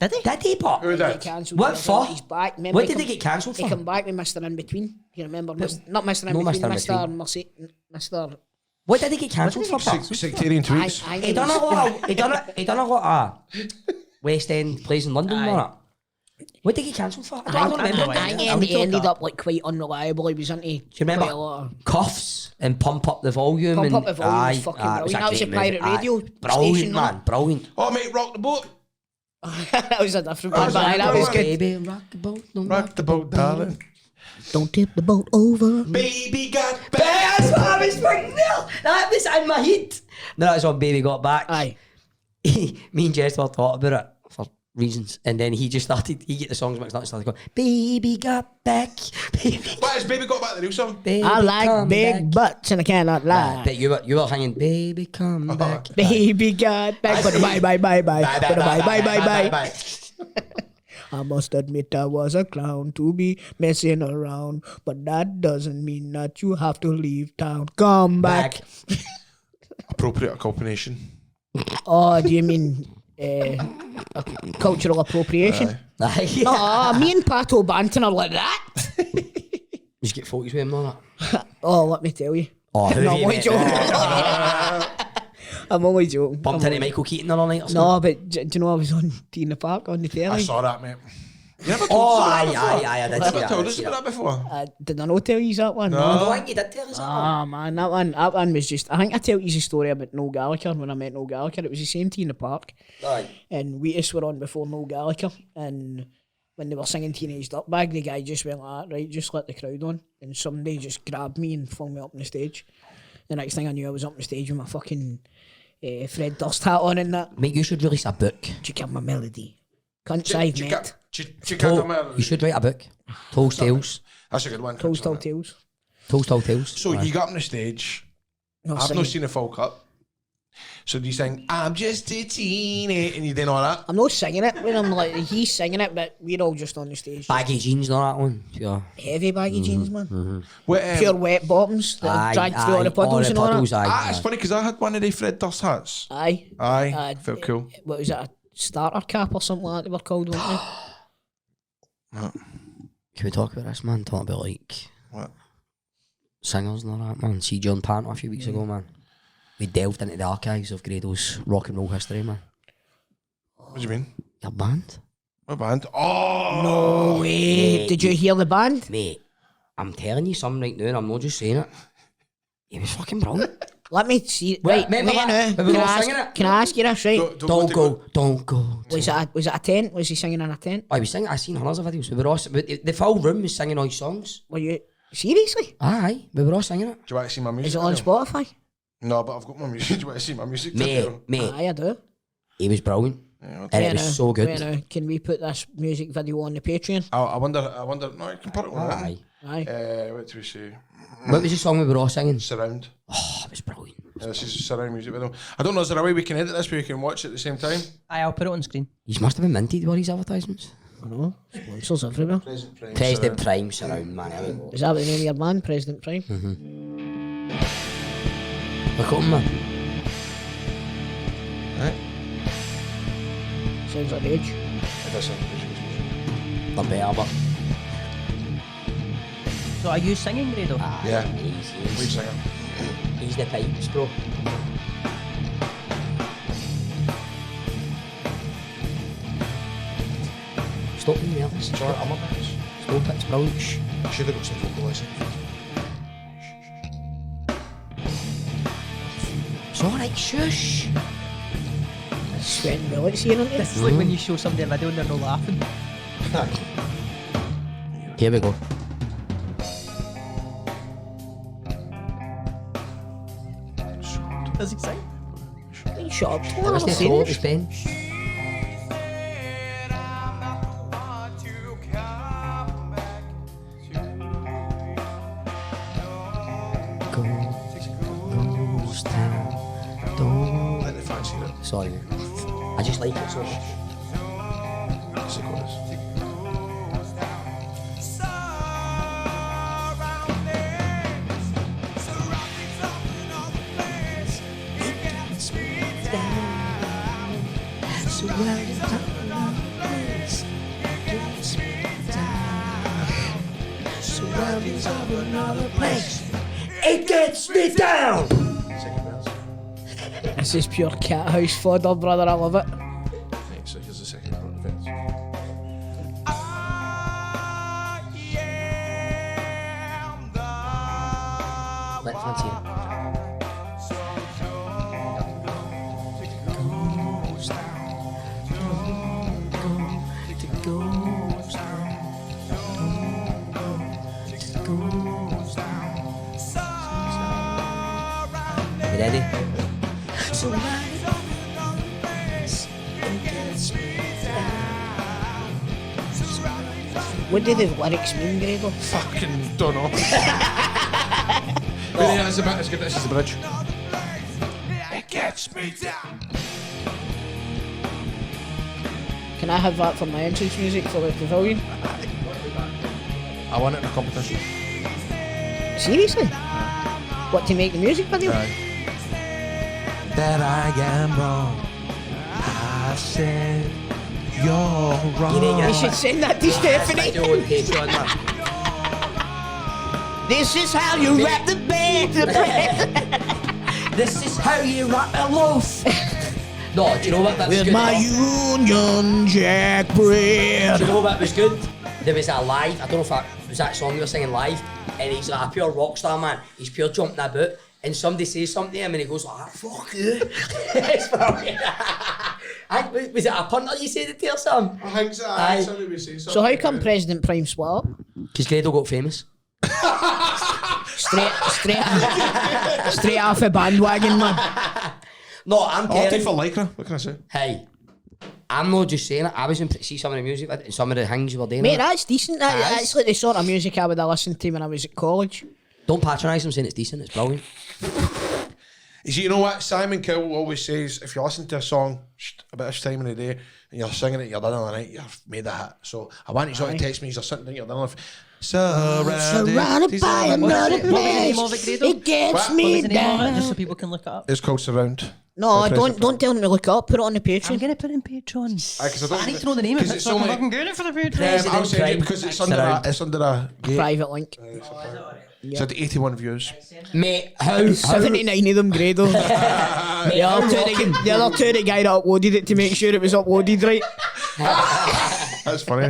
Did he? Did he, but? Who He did? get cancelled. What for? He's back. Remember What he did they come- get cancelled He for? come back with Mr. In Between. You remember? Not Mr. In No Between. Mr. In Mr. What did they get cancelled for? Pat? Sectarian tweets. He done a lot. He done a lot of West End plays in London. Aye. and all that. What did he get cancelled for? I don't remember. I know. He ended up like quite unreliable. He was into. Do Do you remember quite a lot of Cuffs and Pump Up the Volume? Pump and, Up the Volume was aye, fucking aye, it brilliant. That was a great pirate movie. radio Aye. Brilliant, station, man. Brilliant. Oh, mate, rock the boat. that was a different one, was but a aye, that good was one. good. Baby, rock the boat. Don't Rock the boat, darling. Don't tip the boat over. Baby got back. That's what I was thinking there. That was in my head. No, that's when Baby got back. Aye. Me and Jess thought about it for reasons, and then he get the songs mixed up and started going, Baby got back, baby. What has Baby got back, the new song? Baby I like come big back. butts and I cannot lie. But you were hanging, Baby come back. Baby got back, but bye bye bye bye, but bye bye bye. I must admit I was a clown to be messing around, but that doesn't mean that you have to leave town. Come back. Appropriate combination. Oh, do you mean cultural appropriation. Aye. Me and Pato Banton are like that. Just get photos with him and all that. Oh, let me tell you. Oh, who No, have I'm you only met? joking. I'm only joking. Bumped into Michael Keaton all night or something? No, but do you know I was on Tea in the Park on the telly? I saw that, mate. You never told Oh, us aye, about that before? I did You see never that. told I us see about that before? Did I not tell you that one? No. I think you did tell us that one. Ah, man, that one was just... I think I tell you a story about Noel Gallagher when I met Noel Gallagher. It was the same Tea in the Park. Aye. And Wheatus were on before Noel Gallagher. And when they were singing Teenage Dirtbag, the guy just went like that, right, just let the crowd on. And somebody just grabbed me and flung me up on the stage. The next thing I knew, I was up on the stage with my fucking Fred Durst hat on and that. Mate, you should release a book. Check out my melody. Cunts I've met. You should write a book. Toast Tales. That's a good one. Toast Tall Tales. Toast Tall Tales. So you got on the stage. I've singing. not seen a full cut. So do you sing, I'm just a teenie, and you did all that? I'm not singing it when I'm like, he's singing it, but we're all just on the stage. Baggy jeans and all that one. Pure. Heavy baggy jeans, man. What, Pure wet bottoms that dragged through all the puddles and all that. Ah, it's funny because I had one of the Fred Durst hats. Aye. Aye, felt cool. What was it, a starter cap or something like that they were called, weren't they? Can we talk about this, man? Talk about like What? singers and all that, man. See John Pant a few weeks ago, man. We delved into the archives of Grado's rock and roll history, man. What do you mean? Your band? What band? Oh! No way. Did you hear the band? Mate, I'm telling you something right now, and I'm not just saying it. He was fucking brilliant. Let me see. Wait, Right, remember wait that? now. We were Can all I singing ask, it? can I ask you this, right? Don't go. Was it a tent? Was he singing in a tent? I was singing. I seen hundreds of videos. We were all the full room was singing all his songs. Were you seriously? Aye, we were all singing it. Do you want to see my music Is it on video? Spotify? No, but I've got my music. Do you want to see my music video? Mate, Aye, I do. he was brilliant, Yeah, and it Wait was now, so wait good. now. Can we put this music video on the Patreon? I wonder, no, you can put it on. Aye. Aye. What do we say? What was the song we were all singing? Surround. Oh, it was brilliant. This is a surround music video. I don't know, is there a way we can edit this where we can watch it at the same time? Aye, I'll put it on screen. He must have been minted with these advertisements. I know. Sponsors everywhere. President Prime surround, man. There we go. Is that the name of your band, President Prime? Look at him, man. Right. Sounds like Edge. It does sound good. They're better, but So are you singing, Grado? Yeah. He's, Lead singer. he's the pipes, bro. Stop being nervous. It's alright, I'm up. Stop it, it's brilliant. Shh. I should have got some vocal lessons. It's alright, shush. Sweating bullets here, aren't you? This is like when you show somebody a video and they're not laughing. Here we go. Does he sing? Hey, shut up. I've Listen never to seen solo, it. it's Ben. Ghost town, don't. I didn't fancy it. Sorry, I just like it so much. That's the chorus. It gets me down. Second verse. This is pure cat house fodder, brother. I love it. Right, so here's the second part of the verse. Let fancy it. You ready? What do the lyrics mean, Grado? Fucking don't know. But yeah, it's a bit, it's good. This is the bridge. It gets me down. Can I have that for my entrance music for the pavilion? I won it in a competition. Seriously? What, to make the music video? Aye. That I am wrong. I I said you're wrong. You should send that to Stephanie. Do on Patreon, man. This is how you wrap the bed. This is how you wrap a loaf. No, do you know what that was With good? my Union Jack Do bread. you know what was good? There was a live, I don't know if that was that song you were singing live, and he's like a pure rock star, man. He's pure jumping about, and somebody says something to him, and he goes like, fuck you. It's funny. Was it a punter you said it to or something? I think so. Aye. Somebody would say something. So how come President Prime split up? Because Grado got famous. Straight off a bandwagon, man. No, I'm I'll take telling for Lycra. What can I say? Hey, I'm not just saying it. I was see some of the music and some of the things you were doing. Mate, that's decent. That's like the sort of music I would have listened to when I was at college. Don't patronise him saying it's decent, it's brilliant. You see, you know what? Simon Cowell always says, if you listen to a song a bit of time in the day and you're singing it, you're done on the night, you've made a hit. So I want you to sort of text me, you're sitting down, you're done. Surrounded by another place. It gets What was me the name of it? down. Just so people can look it up. It's called Surround. No, By don't President tell them to look it up. Put it on the I'm Patreon. gonna put it in Patreon. Because I need to know the name of it. it's So I only- can fucking get it for the Patreon. I'll send you because it's under a gate. Private link. It's had 81 views. Mate, how 79 of them, Grado. the other two, the guy that uploaded it to make sure it was uploaded right. That's funny.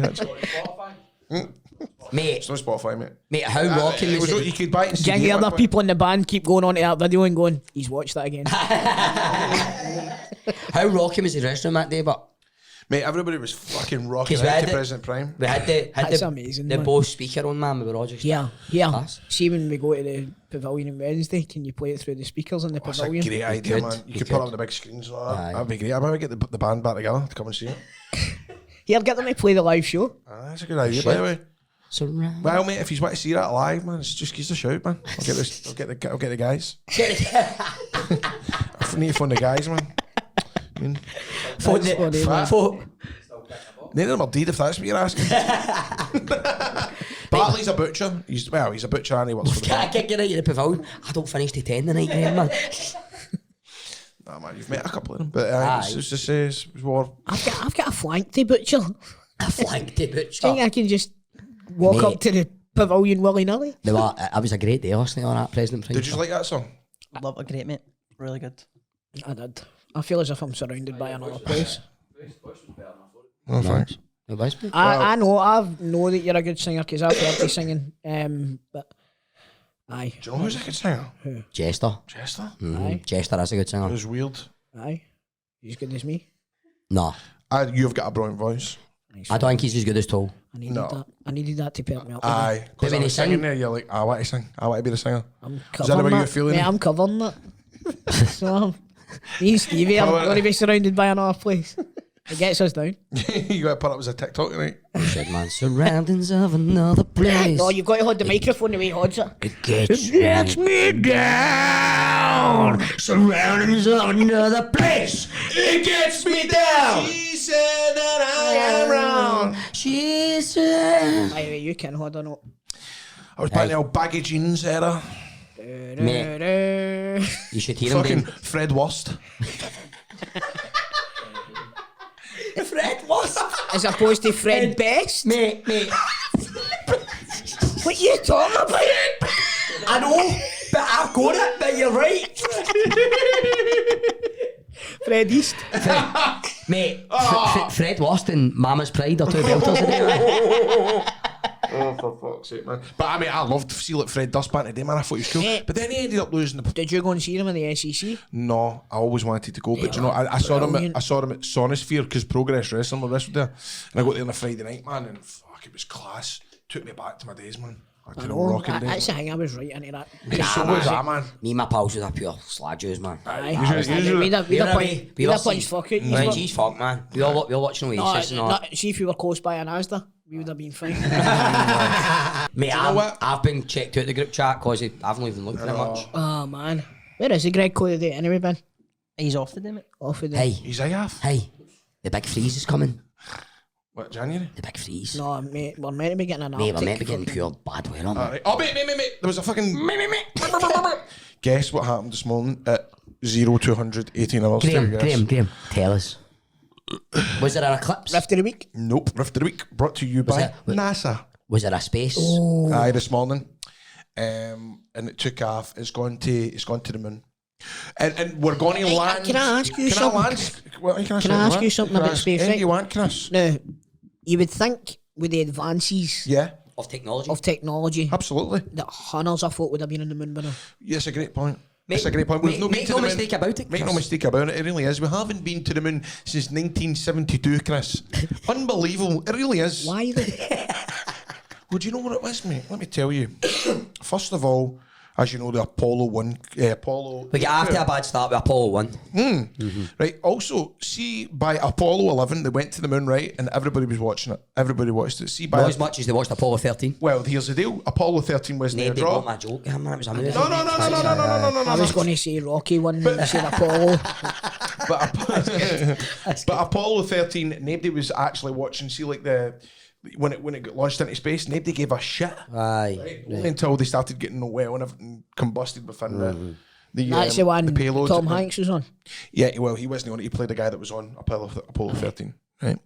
mate, It's no Spotify, mate. mate, how rocking It was was, it? you could buy it in CD. Gang the at one other point. people in the band keep going on to that video and going, he's watched that again. How rocking was the restaurant that day? But Mate, everybody was fucking rocking 'Cause we out had to it- President Prime. we had That's the amazing, the man. Bose speaker on, man. We were all just Yeah. Class. See, when we go to the pavilion on Wednesday, can you play it through the speakers in the That's a pavilion? great idea, could. man. You You could put it could. on the big screens. Like Aye. that. That'd be great. I might get the band back together to come and see it. Here, get them to play the live show. That's a good idea, by the way. surround. Well, mate, if you want to see that live, man, it's just give us a shout, man. I'll get the guys. I need to phone the guys, man. I mean, Phone That's funny, the man. phone. none of them are dead if that's what you're asking. Bartley's a butcher. He's a butcher and he works for the Can't bank. get out of the pavilion. I don't finish till 10 tonight, Graham, man. Nah, man, you've met a couple of them, but Aye. it's just it's war. I've got a flank to butcher. I flanked the butcher. Think I can just walk Mate. up to the pavilion willy-nilly? It was a great day last night on that President Prime. Did you like that song? Love it, great mate. Really good. I did. I feel as if I'm surrounded by another place. Oh, thanks. It was, mate. I know that you're a good singer because I've heard you singing. But aye, Do you know who's a good singer? Jester. Jester. Aye. Jester is a good It singer. was weird. aye, he's as good as me. No, You've got a brilliant voice. I don't think he's as good as Toll. I needed No. that. I needed that to perk me up. Aye. But Because when I he was singing sang- there, you're like, I want to sing. I want to be the singer. I'm Is that covering the way you're that. feeling? Mate, I'm covering that. So me and Stevie are Cover it. going to be surrounded by another place. It gets us down. You got to put up as a TikTok tonight. Shit, man. Surroundings of another place. No, you've got to hold the microphone the way he holds it. It gets me down. Surroundings of another place. It gets me down. She said that I am wrong. She said. Aye, you can hold on. I was back in the old baggy jeans era. Mate. You should hear him. Fucking Being, Fred Wurst. Fred was. As opposed to Fred Best. Mate. What you talking about? I know, but I've got it. But you're right. Fred East. Mate, Fred Wurst and Mama's Pride are two belters in it. Oh, for fuck's sake, man. But I mean, I loved to see like Fred Durst back today, man. I thought he was cool. Yeah. But then he ended up losing the. Did you go and see him in the SEC? No, I always wanted to go, but you know, I saw him. Brilliant. I saw him at Sonosphere because Progress Wrestling were wrestled there, and I got there on a Friday night, man, and fuck, it was class. Took me back to my days, man. Like, you know, rocking That's days. the thing, I was right into that. So was that, man. Me and my pals was a pure slag Jews, man. We'd have punched fuck it. Right, geez, fuck, man. We all watching Oasis and all that. See if we were close by an Asda, we would have been fine. Mate, know what? I've been checked out the group chat because I haven't even looked at it much. Oh man, where is the Greg Cole today anyway, Ben? He's off today, mate. Off with Hey, He's AF. hey, the big freeze is coming. What, January? The big freeze. No, mate, we're meant to be getting an Mate, we're Arctic. meant to be getting pure bad weather, man. Alright. Oh, mate. There was a fucking. Guess what happened this morning at 0 to 100, 18 hours. Graham, tell us. Was there an eclipse? Rift of the week. Nope. Rift of the week brought to you by NASA. Was there a space? Aye, this morning. And it took off. It's gone to the moon. And we're going to land. Can I ask you something? Can I ask you something about space? Anything you want, Chris? Now, you would think with the advances Yeah, Of technology. of technology absolutely. that hundreds of folk would have been on the moon by now. Yes, a great point. It's a great point. We've not been Make to no the moon. mistake about it, Make no Chris. mistake about it. It really is. We haven't been to the moon since 1972, Chris. Unbelievable. It really is. Why though? Well, do you know what it was, mate? Let me tell you. First of all, as you know, the Apollo 1... We get after a bad start with Apollo 1. Right. Also, see, by Apollo 11, they went to the moon, right? And everybody was watching it. Everybody watched it. See, by... Not as much as they watched Apollo 13. Well, here's the deal. Apollo 13 wasn't a Nobody draw. got my joke. Man, it was a movie. No. I was going to say Rocky one, and you said Apollo. But Apollo 13, nobody was actually watching. See, like when it got launched into space, nobody gave a shit. Aye. Only until they started getting well and everything combusted within the That's the one payload. Tom Hanks was on. Yeah, well, he wasn't on it. He played the guy that was on Apollo 13. Right.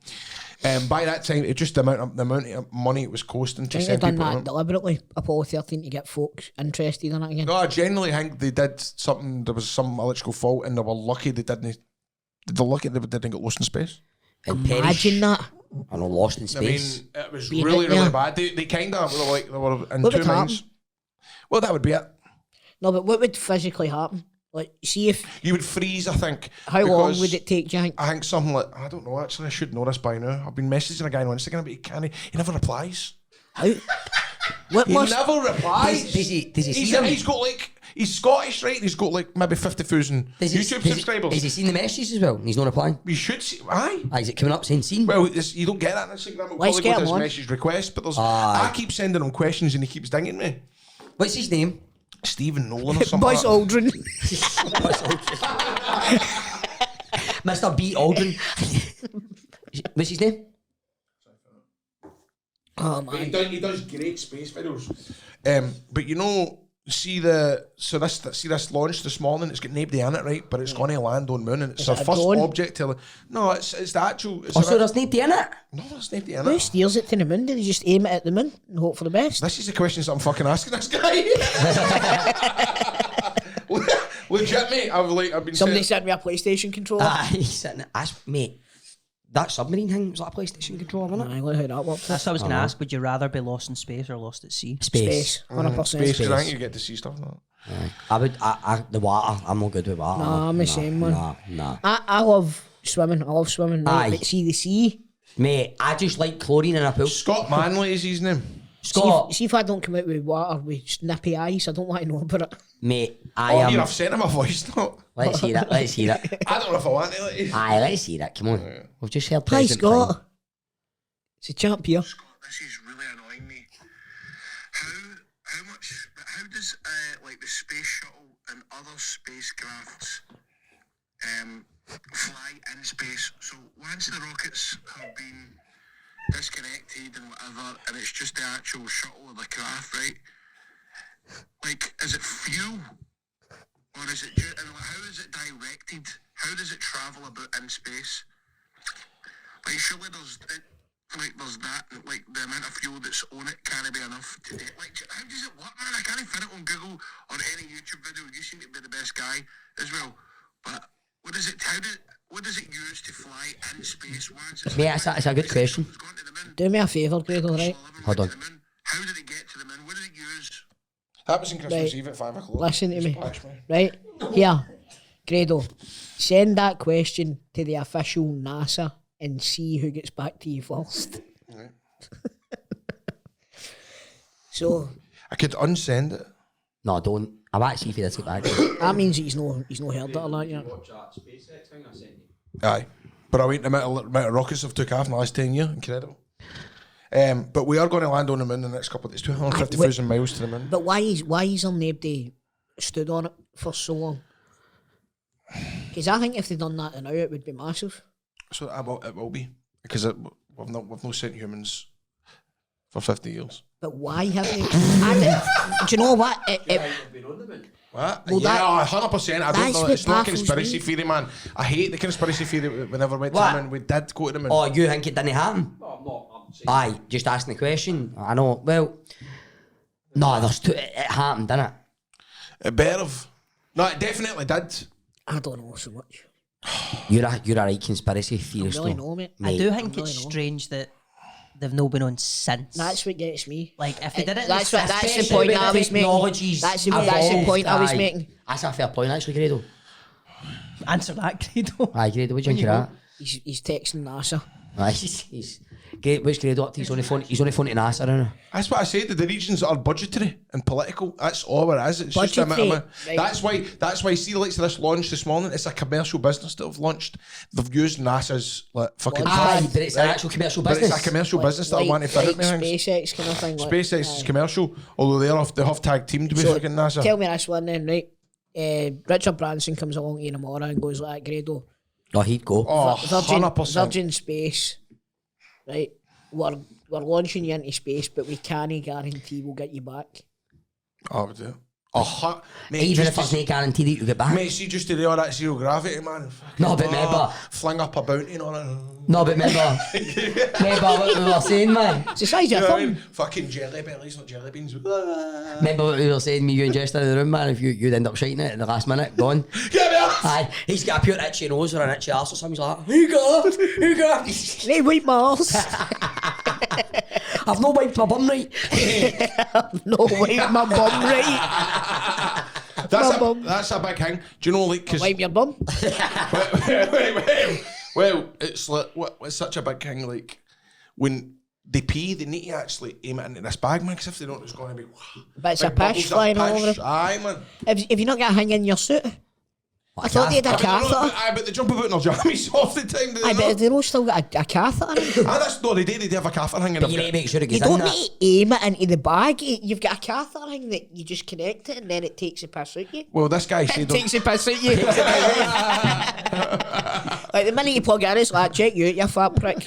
By that time, it just the amount of money it was costing to I think send they've done people. that on. deliberately, Apollo 13, to get folks interested in it again. No, I genuinely think they did something. There was some electrical fault, and they were lucky they didn't. They're lucky they didn't get lost in space. And perish. Imagine that. I know, lost in I mean, space. it was Being really, in really there. bad. They kind of were like they were in What two would minds. happen? Well, that would be it. No, but what would physically happen? Like, see if... You would freeze, I think. How long because would it take, do you think? I think something like, I don't know, actually, I should know this by now. I've been messaging a guy on Instagram, but he never replies. How? What He must... never replies. Does he see them? He's got like, he's Scottish, right? He's got like maybe 50,000 YouTube subscribers. Has he seen the messages as well? And he's not replying? We should see, aye. Is it coming up saying seen? Well, you don't get that on Instagram. We'll Let's probably get go to him his on. message request, but Aye. I keep sending him questions and he keeps dinging me. What's his name? Stephen Nolan or something. Buzz like that. Aldrin. Mr. B. Aldrin. What's his name? Oh, But man. he does great space videos. But you know, this launch this morning. It's got nobody in it, right? But it's going to land on moon, and it's the it a first drone? object to. No, it's the actual. It's So there's nobody in it? no, there's nobody in Who it. steers it to the moon? Do they just aim it at the moon and hope for the best? This is the questions I'm fucking asking this guy. Legit, mate. I've been Somebody saying, sent me a PlayStation controller. Aye, sitting there. Mate, that submarine thing, was that a PlayStation controller, wasn't it? Aye, look how that worked. That's what I was going to ask. Would you rather be lost in space or lost at sea? Space. 100% space, space. 'cause I think you get to see stuff like that. I the water. I'm not good with water. Nah, I'm the same, man. Nah. I love swimming. Right? Aye. But see the sea. Mate, I just like chlorine in a pool. Scott Manley is his name. Scott, See if I don't come out with water with snippy eyes, I don't want to know about it. mate, Here, am. I've sent him a voice note. Let's hear it. Let's hear it. I don't know if I want it. Aye, let's hear it. Come on. We've just heard Hi, President Scott. Pint. It's a champ here. This is really annoying me. How does like the space shuttle and other spacecrafts fly in space? So once the rockets have been disconnected and whatever, and it's just the actual shuttle of the craft, right? Like, is it fuel, or is it? And how is it directed? How does it travel about in space? Like, surely there's that, like the amount of fuel that's on it can't be enough to do. Like, how does it work, man? I can't find it on Google or any YouTube video. You seem to be the best guy as well. But what is it? What does it use to fly in space once it's? Mate, it's a good question. It's gone to the moon. Do me a favour, Grado, right? Hold on. How did it get to the moon? What did it use? That was in Christmas Right. Eve at 5 o'clock. Listen to me. Splash me. Right? Here. Grado, send that question to the official NASA and see who gets back to you first. Right. So I could unsend it. No, don't. I might see if he does get back. that means he's no heard that a lot yet. Aye. But I went the amount of rockets have took off in the last 10 years. Incredible. But we are going to land on the moon in the next couple of days. 250,000 miles to the moon. But why is there nobody stood on it for so long? Because I think if they'd done that now, it would be massive. So it will be. Because we've not sent humans for 50 years. But why haven't they? Do you know what? What? Well, yeah, 100%. I don't that's know. what It's not baffles conspiracy me. theory, man. I hate the conspiracy theory. Whenever we went to What? them and we did go to them. And Oh, you think it didn't happen? No, I'm not. Aye, just asking the question. I know. Well, no, it happened, didn't it? it better have. No, it definitely did. I don't know so much. You're a right conspiracy theorist. Really though. know, mate. I do I think really it's know. strange that they've not been on since. That's what gets me. Like, if they did it, That's in the what. That's the 50s, point With I the was making. technologies That's the evolved, point I was aye. making. That's a fair point, actually, Grado. answer that, Credo. Aye, Grado, what do you think of that? He's texting NASA. Aye, he's great. What's Grado up to? He's on the phone to NASA, I don't know. That's what I said. The regions are budgetary and political. That's all it is. It's just Budgetary, right. That's why. See the likes of this launch this morning. It's a commercial business that have launched. They've used NASA's like fucking. Aye, but it's an actual commercial But business. it's a commercial business that I want to fit like into things. SpaceX kind of thing. Like, SpaceX is commercial, although they have tag teamed with So, fucking NASA. tell me this one then, right? Richard Branson comes along here tomorrow and goes like, Grado, Oh, he'd go. Oh, Virgin 100%. Virgin Space, right? We're launching you into space, but we can't guarantee we'll get you back. Oh, would do. Mate, Even if just it's not guaranteed that you get back. Mate, see, just to do all that zero gravity, man. No, but remember- fling up a bounty and all that. No, but remember what we were saying, man. It's the size of You your know what I thumb. mean? Fucking jelly bellies, not jelly beans. Remember what we were saying, me, you and Jester in the room, man, if you'd end up shiting it at the last minute, gone. Get me off! Aye, he's got a pure itchy nose or an itchy arse or something, he's like, who you got? Hey, white balls. I've no wiped my bum right. No, wipe my bum right. That's a big thing. Do you know, like, because. Wipe your bum. Well, it's like, it's such a big thing, like, when they pee, they need to actually aim it into this bag, man, because if they don't, it's going to be. Bits big of piss bubbles flying all piss. over them. Aye, man. Have you not got a hang in your suit? I thought they had a But catheter. aye, but they jump about in their jammies half the time. I bet they don't still got a catheter in. Ah, that's no, they do have a catheter hanging But up. you need to make sure it You gets in don't that. need to aim it into the bag. You've got a catheter thing that you just connect it and then it takes the piss out you. Well, this guy said. Takes the piss out you. Like the minute you plug in, it's like, check you out, you fat prick.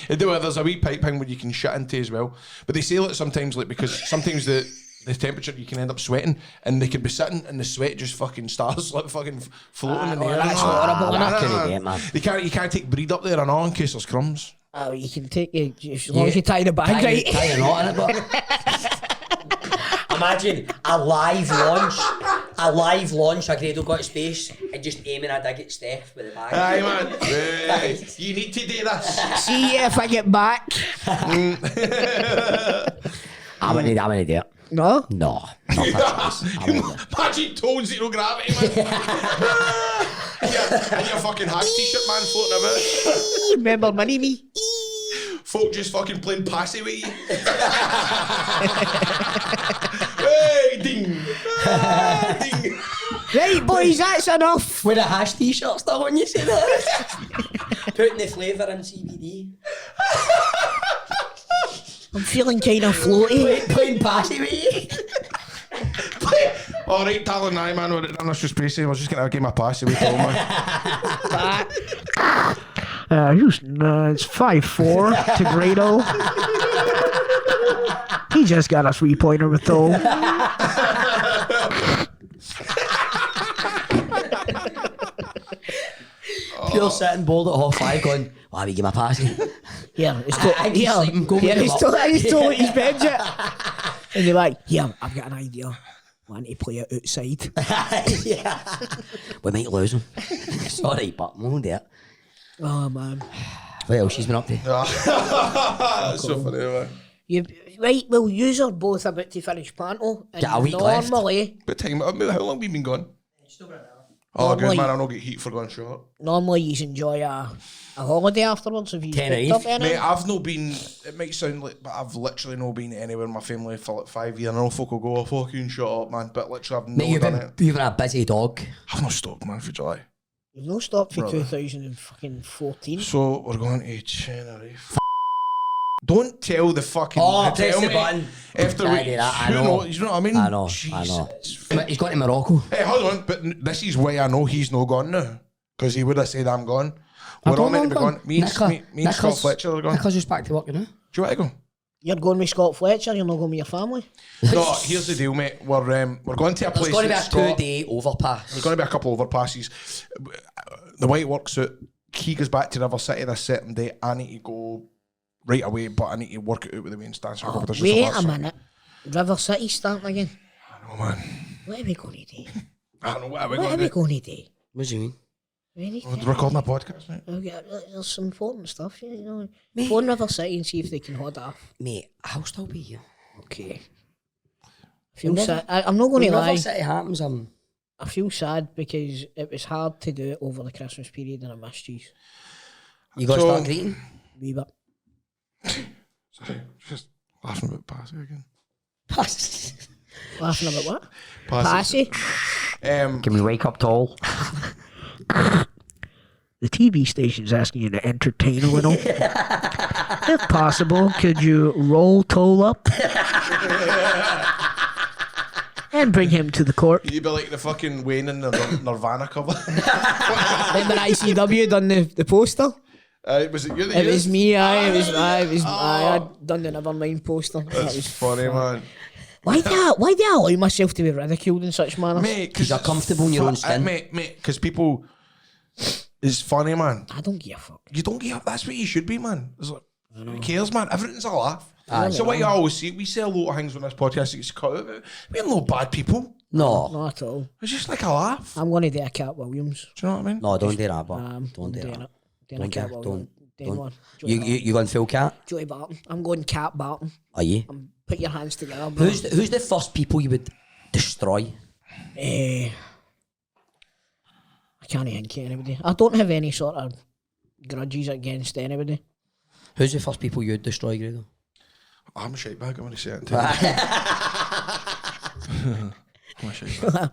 There's a wee pipe thing where you can shit into as well. But they say that sometimes, like, because sometimes the temperature you can end up sweating and they could be sitting and the sweat just fucking starts like fucking floating in the air. that's horrible, that innit? couldn't be it, man. You can't take breed up there and all in case there's crumbs. Oh, you can take it as long as you tie the bag right. Tie a knot in it, but imagine a live launch, a Grado got to space and just aiming a dig at Steph with the bag. Aye, man. You need to do this. See if I get back. I wouldn't do it. No? No. Not that chance. I wouldn't do it. Imagine total zero gravity, man. And your fucking hack t-shirt, man, floating about. Remember Money Me? Folk just fucking playing passy with you. Hey, ding. Ah, ding. Right, boys, that's enough. With a hash t-shirt still on, you see that? Putting the flavour in CBD. I'm feeling kind of floaty. Playing passy with you. Alright, darling, aye, man, we're at Unnecessary Spacey. We're just going to give my passy with Paul, man. Houston, it's 5-4 to Grado. He just got a 3-pointer with Thole. Pure sitting bold at half 5 going, why we give my passy? Yeah, it's I keep sleeping, go with he's him up. told his bed yet. And they're like, yeah, I've got an idea. Want to play it outside. Yeah. We might lose him. Sorry, but we'll do it. Oh, man. What else she's been up to? That's so funny, man. Right, well, yous are both about to finish Panto. And Got a week left. normally, But time, how long have we been gone? Oh, good, Normally- man, I'll not get heat for going short. Normally you enjoy a holiday afterwards if you picked Tenerife. up any. Mate, I've not been, it might sound like, but I've literally not been anywhere in my family for like 5 years. I know folk will go, oh, fucking shut up, man. But literally, I've Mate, not done it. you've been a busy dog. I've not stopped, man, for July. You've no stopped for Brother. 2014. So, we're going to Tenerife. Don't tell the fucking... Oh, press tell the me button. After I we... do that, I you know. You know what I mean? I know. Jesus. He's gone to Morocco. Hey, hold on, but this is why I know he's not gone now. Because he would have said, I'm gone. I'm We're all gone, meant to be I'm gone. Me and Scott Fletcher are gone. Nico's just back to work, you know? Do you want to go? You're going with Scott Fletcher, you're not going with your family? No, here's the deal, mate. We're going to a place. There's going to be a that's got- 2-day overpass. There's going to be a couple of overpasses. The way it works out, he goes back to River City this certain day. I need to go right away, but I need to work it out with the main dance competition. Wait a minute. River City starting again? I know, man. What are we going to do? I don't know what are we What are going we to do. going to do? What do you mean? We're recording a podcast, mate. There's some important stuff, you know. Phone River City and see if they can hold off. Mate, I'll still be here. Okay. I'm not going to lie. River City happens, I feel sad because it was hard to do it over the Christmas period and I missed you. you got to So- start greeting. Wee bit. Sorry, just laughing about Passy again. Laughing about what? Passy. Passy? Can we wake up tall? The TV station's asking you to entertain a little. If possible, could you roll Toll up? And bring him to the court. You'd be like the fucking Wayne in the Nirvana cover. Remember ICW done the poster? Was it you that It used? was me, I had done the Nevermind poster. That That's was funny, man. Why do I allow myself to be ridiculed in such manner? Mate, You're comfortable in your own skin. Mate, because people... It's funny, man. I don't give a fuck. You don't get up. That's what you should be, man. It's like, who cares, man? Everything's a laugh. Aye. So what you always see, we say a lot of things on this podcast that gets cut out. We're no bad people. No. Not at all. It's just like a laugh. I'm going to do a Cat Williams. Do you know what I mean? No, don't do that, but I'm don't do doing that. it. Doing a Cat Don't. Williams. Doing Don't. one. You going full cat? Joey Barton. I'm going Cat Barton. Are you? Put your hands together, bro. Who's the first people you would destroy? I can't think of anybody. I don't have any sort of grudges against anybody. Who's the first people you'd destroy, Grado? I'm a shite bag. I'm going to say it. I'm a shite bag.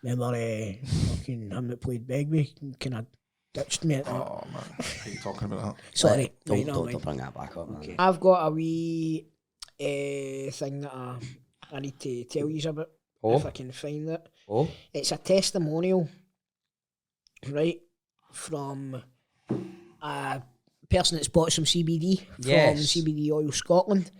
Remember fucking him that played Begbie kind of ditched me at that. Oh, man. What are you talking about that? Sorry. Don't, Right, no, don't, mate. don't bring that back up, man. I've got a wee thing that I need to tell you about if I can find it. Oh? It's a testimonial, right, from a person that's bought some CBD from Yes. CBD Oil Scotland.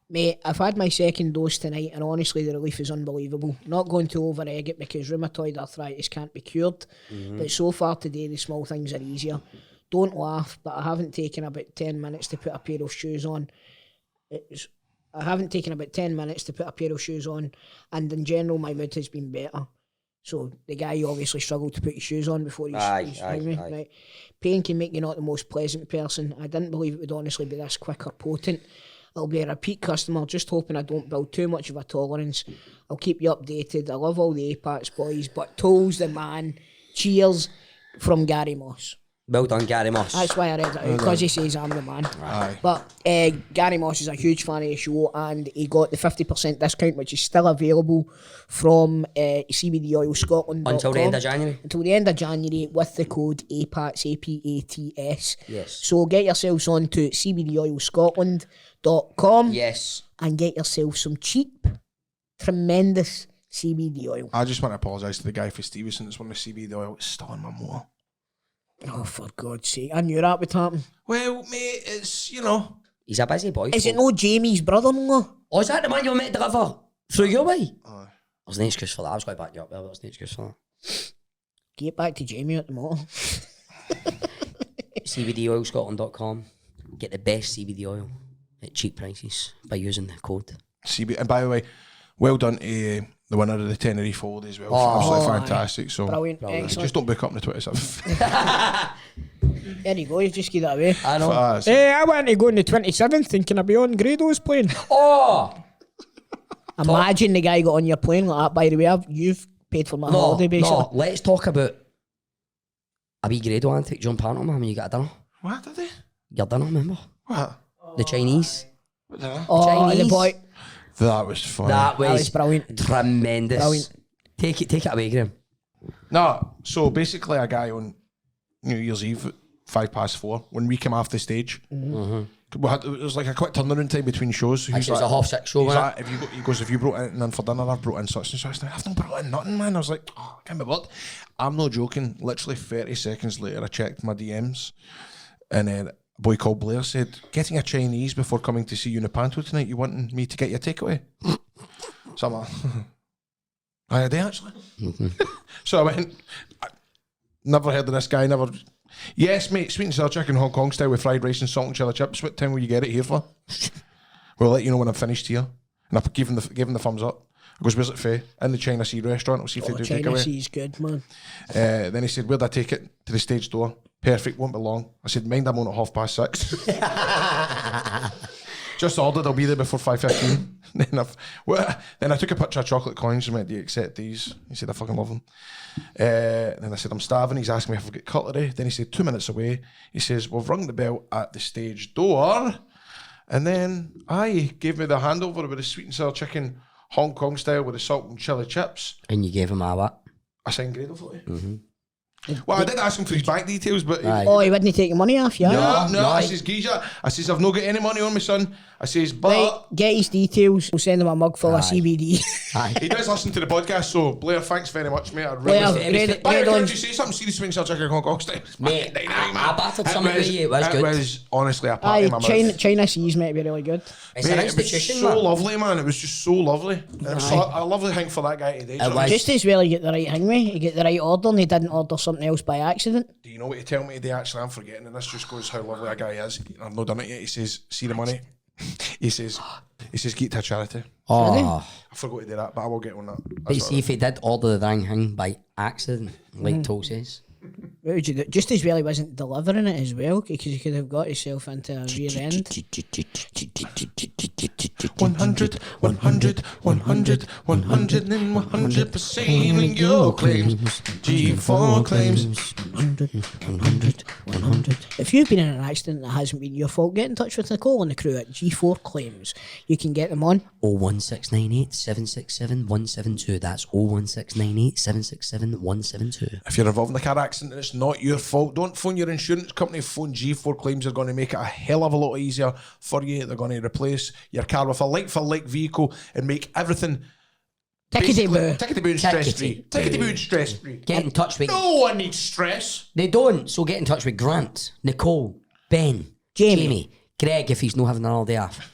Mate, I've had my second dose tonight and honestly the relief is unbelievable. Not going to over-egg it because rheumatoid arthritis can't be cured, but so far today the small things are easier. Don't laugh, but I haven't taken about 10 minutes to put a pair of shoes on. I haven't taken about 10 minutes to put a pair of shoes on, and in general my mood has been better. So the guy obviously struggled to put his shoes on before he's Aye. right. Pain can make you not the most pleasant person. I didn't believe it would honestly be this quick or potent. I'll be a repeat customer, just hoping I don't build too much of a tolerance. I'll keep you updated. I love all the Apex boys, but Toll's the man. Cheers from Gary Moss. Well done, Gary Moss. That's why I read it out, because he says I'm the man. Aye. But Gary Moss is a huge fan of the show and he got the 50% discount, which is still available from CBD Oil Scotland. Until the end of January. Until the end of January with the code APATS, APATS. Yes. So get yourselves on to cbdoilscotland.com Yes. and get yourself some cheap, tremendous CBD oil. I just want to apologise to the guy for Stevenson that's one of the CBD oil. It's still in my motor. Oh, for God's sake. I knew that would happen. Well, mate, it's, you know. He's a busy boy. Is it no Jamie's brother-in-law? Oh, is that the man you were meant to deliver through your way? Aye. There's no excuse for that. I was going to back you up there, but there's no excuse for that. Get back to Jamie at the motor. CBDOilScotland.com. Get the best CBD oil at cheap prices by using the code. CBD. And by the way, well done to the winner of the Tenerife holiday as well. Oh, Absolutely aye. fantastic. So Brilliant. Excellent. just don't book up on the Twitter stuff. There you go, you just give that away. I know. Hey, I want to go on the 27th and can I be on Grado's plane? Oh! Imagine the guy got on your plane like that. By the way, you've paid for my holiday, basically. No, let's talk about a wee Grado antic John Panto, man, when you got a dinner. What did they? Your dinner, remember? What? The Chinese. What did I? Oh, Chinese. the boy. That was funny. That was was brilliant. tremendous. Brilliant. Take it away, Graham. No, so basically a guy on New Year's Eve at 4:05, when we came off the stage, we had, it was like a quick turnaround time between shows. So he Actually, it was a 6:30 show, He's wasn't like, he goes, if you brought anything in for dinner, I've brought in such and such. I've not brought in nothing, man. I was like, oh, I can't be bothered. I'm not joking. Literally 30 seconds later, I checked my DMs and then boy called Blair said, getting a Chinese before coming to see you in the Panto tonight, you wanting me to get you a takeaway? So I'm like, I did actually. So I went, never heard of this guy, never. Yes, mate, sweet and sour chicken Hong Kong style with fried rice and salt and chili chips. What time will you get it here for? We'll let you know when I'm finished here. And I gave him the thumbs up. I goes, where's it for? In the China Sea restaurant. We'll see if they do China takeaway. Sea's good, man. Then he said, where'd I take it? To the stage door. Perfect, won't be long. I said, mind I'm on at 6:30. Just ordered, I'll be there before 5:15. Then I took a picture of chocolate coins and went, do you accept these? He said, I fucking love them. Then I said, I'm starving. He's asking me if I've got cutlery. Then he said, 2 minutes away. He says, we've rung the bell at the stage door. And then he gave me the handover with the sweet and sour chicken Hong Kong style with the salt and chili chips. And you gave him a what? I signed Gradle for it. Well, I did ask him for his bank details, but... Oh, he wouldn't take your money off, yeah? No, I says, geezer, I says, I've not got any money on me, son. I says, but... Right, get his details. We'll send him a mug full of CBD. He does listen to the podcast, so Blair, thanks very much, mate. I Blair, really... Red on. Could you say something serious when you're chicken Hong Kong style? Mate, I battered something with you. It was good. It was honestly a party in my mouth. China Sea's might be really good. It's Mate, an it was institution, so man. lovely, man. It was just so lovely. It was a lovely thing for that guy today. It was. Just as well, you get the right thing, mate. You get the right order, and he didn't order something else by accident. Do you know what he tell me today? Actually, I'm forgetting, and this just goes how lovely a guy is. I've not done it yet. He says, see the money? He says, get it to a charity. Oh. I forgot to do that, but I will get on that. But you see, if he did order the wrong thing by accident, like Toll says. What would you do? Just as well he wasn't delivering it as well, because he could have got himself into a rear end. 100, 100, 100, 100 and 100% in your claims. G4 claims. 100. If you've been in an accident that hasn't been your fault, get in touch with Nicole and the crew at G4 Claims. You can get them on 01698 767 172. That's 01698 767 172. If you're involved in a car accident and it's not your fault, don't phone your insurance company. Phone G4 Claims. They're going to make it a hell of a lot easier for you. They're going to replace your car with a like-for-like vehicle and make everything tickety-boo and stress-free. Tickety-boo and stress-free. Get in touch with... No one needs stress. They don't, so get in touch with Grant, Nicole, Ben, Jamie, Greg if he's not having an all day off.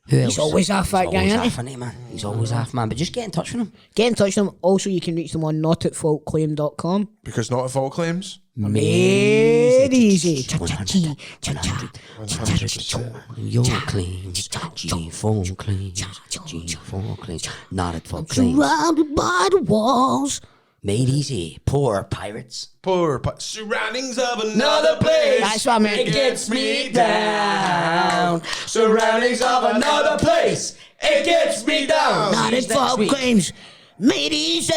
Who else? He's always off, that guy, isn't he? Isn't he, man? He's always off, man. But just get in touch with him. Get in touch with them. Also, you can reach them on notatfaultclaim.com. Because not at fault claims. Made easy. 100%. Your claims, G4 claims, G4 claims, not at fault claims. Surrounded by the walls. Made easy, poor pirates. Poor surroundings of another place. That's what I meant. It gets me down. Surroundings of another place. It gets me down. Not at fault claims. Made easy.